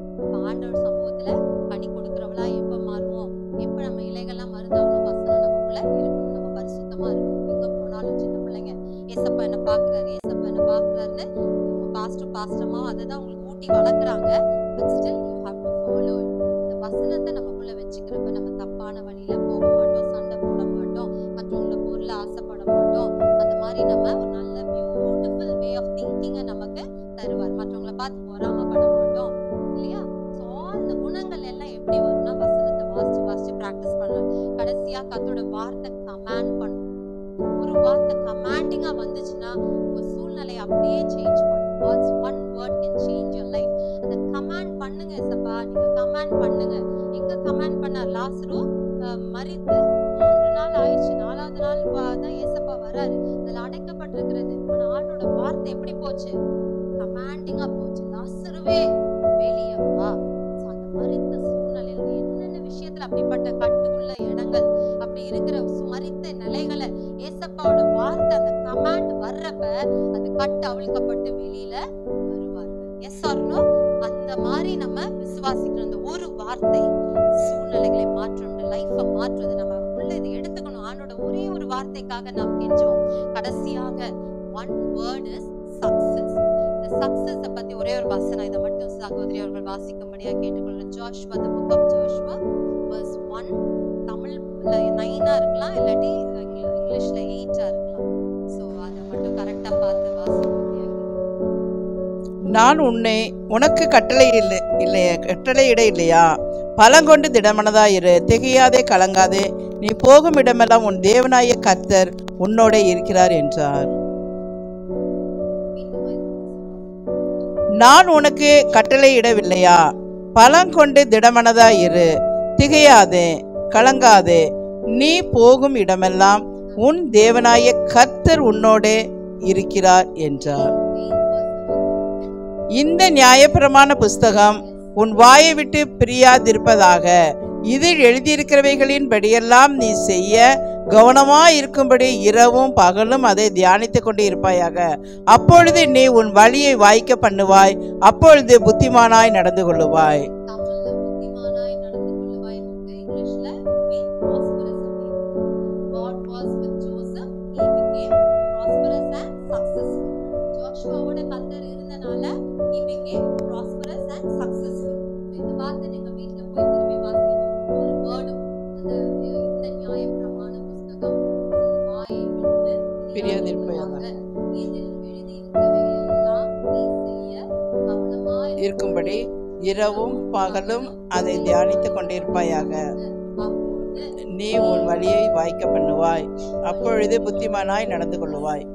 ஆண்டவர் சமூகத்துல கனி கொடுக்கிறவளா எப்ப மாறுவோம், எப்ப நம்ம இலைகள்லாம் மருந்தாகணும், வசனம் நமக்குள்ள இருக்கணும், நம்ம பரிசுத்தமா இருக்கணும். எங்க போனாலும் சின்ன பிள்ளைங்க ஏசப்பா என்ன பாக்குறாரு, ஏசப்பா என்ன பாக்குறாருன்னு பாஸ்டமா அதைதான் உங்களுக்கு ஊட்டி வளர்க்குறாங்க. But still you have to follow it. இந்த வசனத்தை நமக்குள்ள வச்சுக்கிறப்ப நம்ம தப்பான வழியில போக மாட்டோம், சண்டை போட மாட்டோம், மற்றவங்கள பொருளை ஆசைப்பட மாட்டோம். அந்த மாதிரி நம்ம ஒரு நல்ல பியூட்டிஃபுல் வே ஆஃப் திங்கிங்கை நமக்கு தருவார். மற்றவங்கள பார்த்து பொறாமப்பட மாட்டோம் இல்லையா? ஸோ அந்த குணங்கள் எல்லாம் எப்படி வரும்னா வசனத்தை வாசிச்சு வாசிச்சு ப்ராக்டிஸ் பண்ணலாம். கடைசியா கர்த்தரோட வார்த்தை கமாண்ட் பண்ணும். ஒரு வார்த்தை கமாண்டிங்கா வந்துச்சுன்னா உங்க சூழ்நிலையை அப்படியே சேஞ்ச் பண்ணும். God's one word can change your life. அந்த கமாண்ட் பண்ணுங்க ஏசப்பா, நீங்க கமாண்ட் பண்ணுங்க. எங்க கமாண்ட் பண்ண லாசரு மரித்து 3 நாள் ஆயிடுச்சு, 4வது நாள் தான் ஏசப்பா வராரு, அதுல அடைக்கப்பட்டிருக்கிறது. ஆனா ஆண்டோட வார்த்தை எப்படி போச்சு, கமாண்டிங்கா போச்சு, லாசருவே வெளியே வா. அந்த மரித்த சூழ்நிலையில என்னென்ன விஷயத்துல அப்படிப்பட்ட கட்டுக்குள்ள இடங்கள் அப்படி இருக்கிற மரித்த நிலைகளை ஏசப்பாவோட வார்த்தை அந்த கமாண்ட் வர்றப்ப அது கட்டு அவிழ்க்கப்பட்டு வெளியில வருவார்கள். Yes or no? அந்த மாதிரி நம்ம விசுவாசிக்கிற அந்த ஒரு வார்த்தை சூழ்நிலைகளை மாற்றும், லைஃபை மாற்றுவது. நம்ம உள்ள இதை எடுத்துக்கணும். ஆண்டோட ஒரே ஒரு வார்த்தைக்காக நாம் கெஞ்சுவோம். கடைசியாக one word is success. இந்த சக்சஸ் பத்தி ஒரே ஒரு வசனம் இதை மட்டும் சகோதரி அவர்கள் வாசிக்கும்படியா கேட்டுக்கொள்கிறேன். Joshua, the book of Joshua verse 1. தமிழ்ல 9 இருக்கலாம், இல்லாட்டி இங்கிலீஷ்ல 8 இருக்கலாம். சோ அதை மட்டும் கரெக்டா பார்த்து வாசிக்க முடியாது. நான் உனக்கு கட்டளையிட இல்லையா? பலங்கொண்டு திடமனதாயிரு, திகையாதே, கலங்காதே, நீ போகும் இடமெல்லாம் உன் தேவனாய கர்த்தர் உன்னோட இருக்கிறார் என்றார். நான் உனக்கு கட்டளையிடவில்லையா? பலங்கொண்டு திடமனதாய் இரு, திகையாதே, கலங்காதே. நீ போகும் இடமெல்லாம் உன் தேவனாய கர்த்தர் உன்னோடே இருக்கிறார் என்றார். இந்த நியாயப்பிரமாண புஸ்தகம் உன் வாயை விட்டு பிரியாதிருப்பதாக. இதில் எழுதியிருக்கிறவைகளின் படியெல்லாம் நீ செய்ய கவனமாயிருக்கும்படி இரவும் பகலும் அதை தியானித்துக் கொண்டு இருப்பாயாக. அப்பொழுது நீ உன் வழியை வாய்க்க பண்ணுவாய், அப்பொழுது புத்திமானாய் நடந்து கொள்ளுவாய். இருக்கும்படி இரவும் பகலும் அதை தியானித்துக் கொண்டிருப்பாயாக. நீ உன் வழியை வாய்க்க பண்ணுவாய், அப்பொழுது புத்திமானாய் நடந்து கொள்ளுவாய்.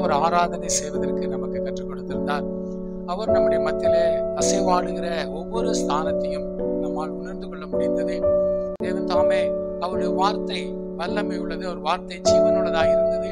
ஒரு ஆராதனை செய்வதற்கு நமக்கு கற்றுக் கொடுத்திருந்தார். அவர் நம்முடைய மத்தியிலே அசைவாடுகிற ஒவ்வொரு ஸ்தானத்தையும் நம்மால் உணர்ந்து கொள்ள முடிந்தது. தேவன் தாமே அவருடைய வார்த்தை வல்லமை உள்ளது, அவர் வார்த்தை ஜீவனுள்ளதாய் இருந்தது.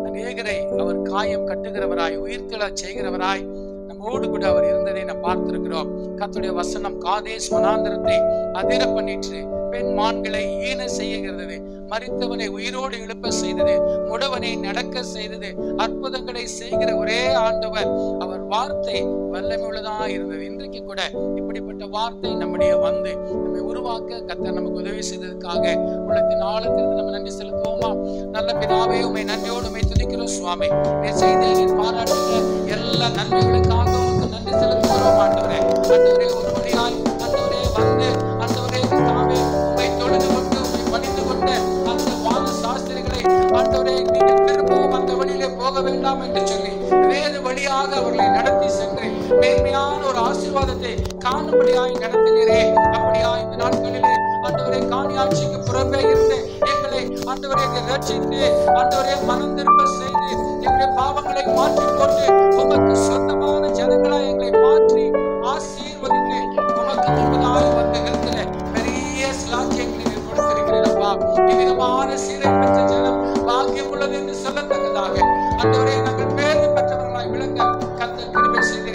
அநேகரை அவர் காயம் கட்டுகிறவராய், உயிர்த்தெழச் செய்கிறவராய் நம்மோடு கூட அவர் இருந்ததை நாம் பார்த்திருக்கிறோம். கர்த்தருடைய வசனம் காதேஸ் வனாந்தரத்தை அதிர பண்ணிற்று, பெண் மான்களை ஈன செய்கிறது, மரித்தவனை உயிரோடு எழுப்ப செய்தது, முடவனை நடக்க செய்தது, அற்புதங்களை செய்கிற ஒரே ஆண்டவர். அவர் வார்த்தை வல்லமை உள்ளதாக இருந்தது. இன்றைக்கு கூட இப்படிப்பட்ட வார்த்தை நம்முடைய வந்து நம்மை உருவாக்க கர்த்தர் நமக்கு உதவி செய்ததற்காக உள்ளத்தின் ஆழத்திலிருந்து நம்ம நன்றி செலுத்துவோமா? நல்ல பிதாவே, உம்மை நன்றியோடு உம்மை துதிக்கிறோம் சுவாமி. நீ செய்த பாராட்டுகிற எல்லா நன்மைகளுக்காக உங்களுக்கு நன்றி செலுத்துகிறோம் ஆண்டவரே. ஆண்டவரே, ஒரு முறையாய் ஆண்டவரே வந்து ஆண்டவரே தாமே உம்மை தொழுது கொண்டு உம்மை பணிந்து கொண்டு அந்த வாத சாஸ்திரிகளை ஆண்டவரே நீங்கள் திரும்பவும் அந்த வழியிலே போக வேண்டாம் என்று சொல்லி வேறு வழியாக அவர்களை நடத்தி சென்று மேன்மையான ஒரு ஆசீர்வாதத்தை காணும்படியாய் நடத்தினரே. அப்படியாய் இந்த நாட்களிலே ஆண்டவரே காணியாட்சிக்கு புறம்பே இருந்து எங்களை ஆண்டவரே ரட்சித்து ஆண்டவரே மனம் திரும்ப செய்து எங்களுடைய பாவங்களை மாற்றி போட்டு உமக்கு சொந்தமான ஜனங்களாய் எங்களை மாற்றி ஆசீர்வதித்து உமக்கு முன்பதாக வந்து இருக்கிற பெரிய ஸ்லாக்கியங்களை கொடுத்திருக்கிறீர்களப்பா. இவ்விதமான சீரை பெற்ற ஜனம் பாக்கியம் உள்ளது என்று சொல்லத்தக்கதாக ஆண்டவரே நாங்கள் பேறு பெற்றவர்களாய் விளங்க கர்த்தர் கிருபை செய்து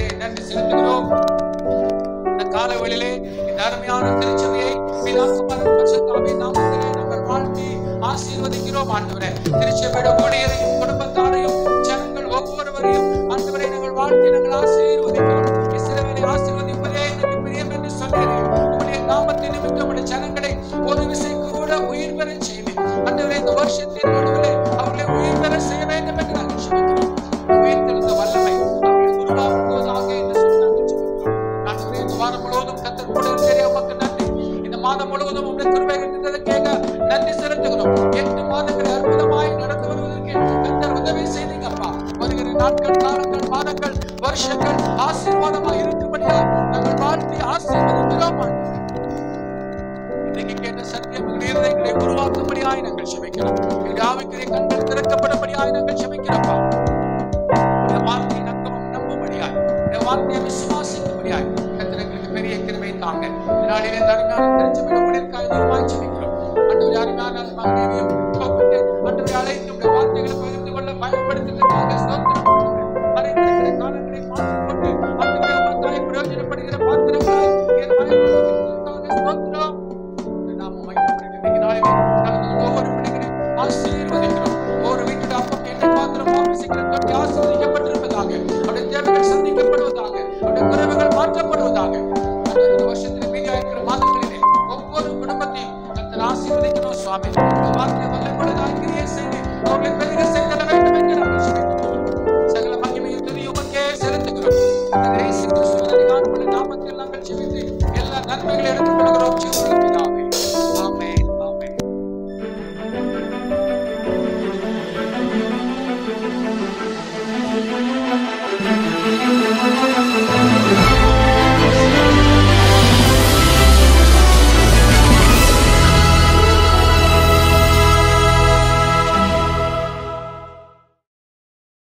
காலை வேளையிலே இந்த அருமையான திருச்சபையை பிதாகுமாரன் பரிசுத்தாவியின் நாமத்திலே நாங்கள் வாழ்த்தி ஆசீர்வதிக்கிறோம் ஆண்டவரே. திருச்சபையோட ஊழியரையும் குடும்பத்தாரையும் ஜனங்கள் ஒவ்வொருவரையும் ஆண்டவரை நாங்கள் வாழ்த்தி நாங்கள் ஆசீர்வதிக்கிறோம். இஸ்ரவேலை ஆசீர்வதிப்பதே எனக்கு பிரியம் என்று சொன்னீர்கள். உம்முடைய நாமத்தின் நிமித்தம் உம்முடைய ஜனங்களை ஒரு விசை கூட உயிர் பெற செய்து ஆண்டவரே இந்த வருஷத்தின் நடுவிலே அவர்களை உயிர் பெற செய்ய வேண்டும் என்று நாங்கள் ஜெபிக்கிறோம். உயிர் தெழுந்த வல்லமை அவர்களை உருவாக்குவதாக என்று சொல்லி நாங்கள் ஜெபிக்கிறோம். ஆண்டவரே இந்த வாரம் முழுவதும் கர்த்தர் கூட இருக்கிற உமக்கு நன்றி. இந்த மாதம் முழுவதும் உம்முடைய கிருபை இருந்ததற்காக நன்றி செலுத்துகிறோம். 8 மாதங்கள் அற்புதமாய் நடந்து வருவதற்கு கர்த்தர் உதவி செய்தீங்கப்பா. வருகிற நாட்கள், காலங்கள், மாதங்கள், வருஷங்கள் ஆசீர்வாதமாய் இருக்கும்படியா நாங்கள் வாழ்த்தி ஆசீர்வதிக்கிறோம் ஆண்டவரே. இன்றைக்கு கேட்ட சத்தியம் எங்களுடைய இருதயங்களை உருவாக்கும்படியாய் நாங்கள் ஜெபிக்கிறோம். எங்களுடைய ஆவிக்குரிய கண்கள் திறக்கப்படபடியாய் நாங்கள் ஜெபிக்கிறோம்ப்பா. உடைய வார்த்தையை நம்பும்படியாய், உடைய வார்த்தையை விசுவாசிக்கும்படியாய் கர்த்தர் எங்களுக்கு பெரிய கிருபை தாங்க. நாளிலே அருமையான திருச்சபையோட ஊழியருக்காய் நிர்வாகி ஜெபிக்கிறோம். ஆண்டவரே அருமையான மகனையும் கூப்பிட்டு ஆண்டவரே அழைத்து உடைய வார்த்தைகளை பகிர்ந்து கொள்ள பயன்படுத்துவதற்காக ஸ்தோத்திரம் ஆண்டவரே. மறைந்திருக்கிற காலங்களை மாற்றிக்கொண்டு ஆண்டவரே உமக்காய் பிரயோஜனப்படுகிற பாத்திரங்களை நீர் பயன்படுத்துவதற்காக ஸ்தோத்திரம். நாம இன்னைக்கு நாளிலே கலந்து கொண்ட ஒவ்வொரு பிள்ளைகளையும் ஆசீர்வதிக்கிறோம். ஒவ்வொரு வீட்டோட அப்பம் எண்ணெய் பாத்திரம் ஆபீசிக்கிற தொட்டி ஆசீர்வதிக்கப்பட்டிருப்பதாக, அவருடைய தேவைகள் சந்திக்கப்படுவதாக, அவருடைய குறைவுகள் மாற்றப்படுவதாக. இந்த வருஷத்தில் மீதியாக இருக்கிற மாதங்களிலே ஒவ்வொரு குடும்பத்தையும் கர்த்தர் ஆசீர்வதிக்கணும் சுவாமி. இந்த வார்த்தை வல்லமையுள்ளதாய் கிரியை செய்து அவர்களை பெருக செய்தல வேண்டும் என்று நாங்கள் ஜெபிக்கிறோம். சகல மகிமையும் துதியும் உமக்கே செலுத்துகிறோம். இயேசு கிறிஸ்துவின் அதிகாரமுள்ள நாமத்தில் நாங்கள் ஜெபித்து எல்லா நன்மைகளை எடுத்துக்கொள்கிறோம் ஜீவனுள்ள பிதாவே. ஆமென், ஆமென்.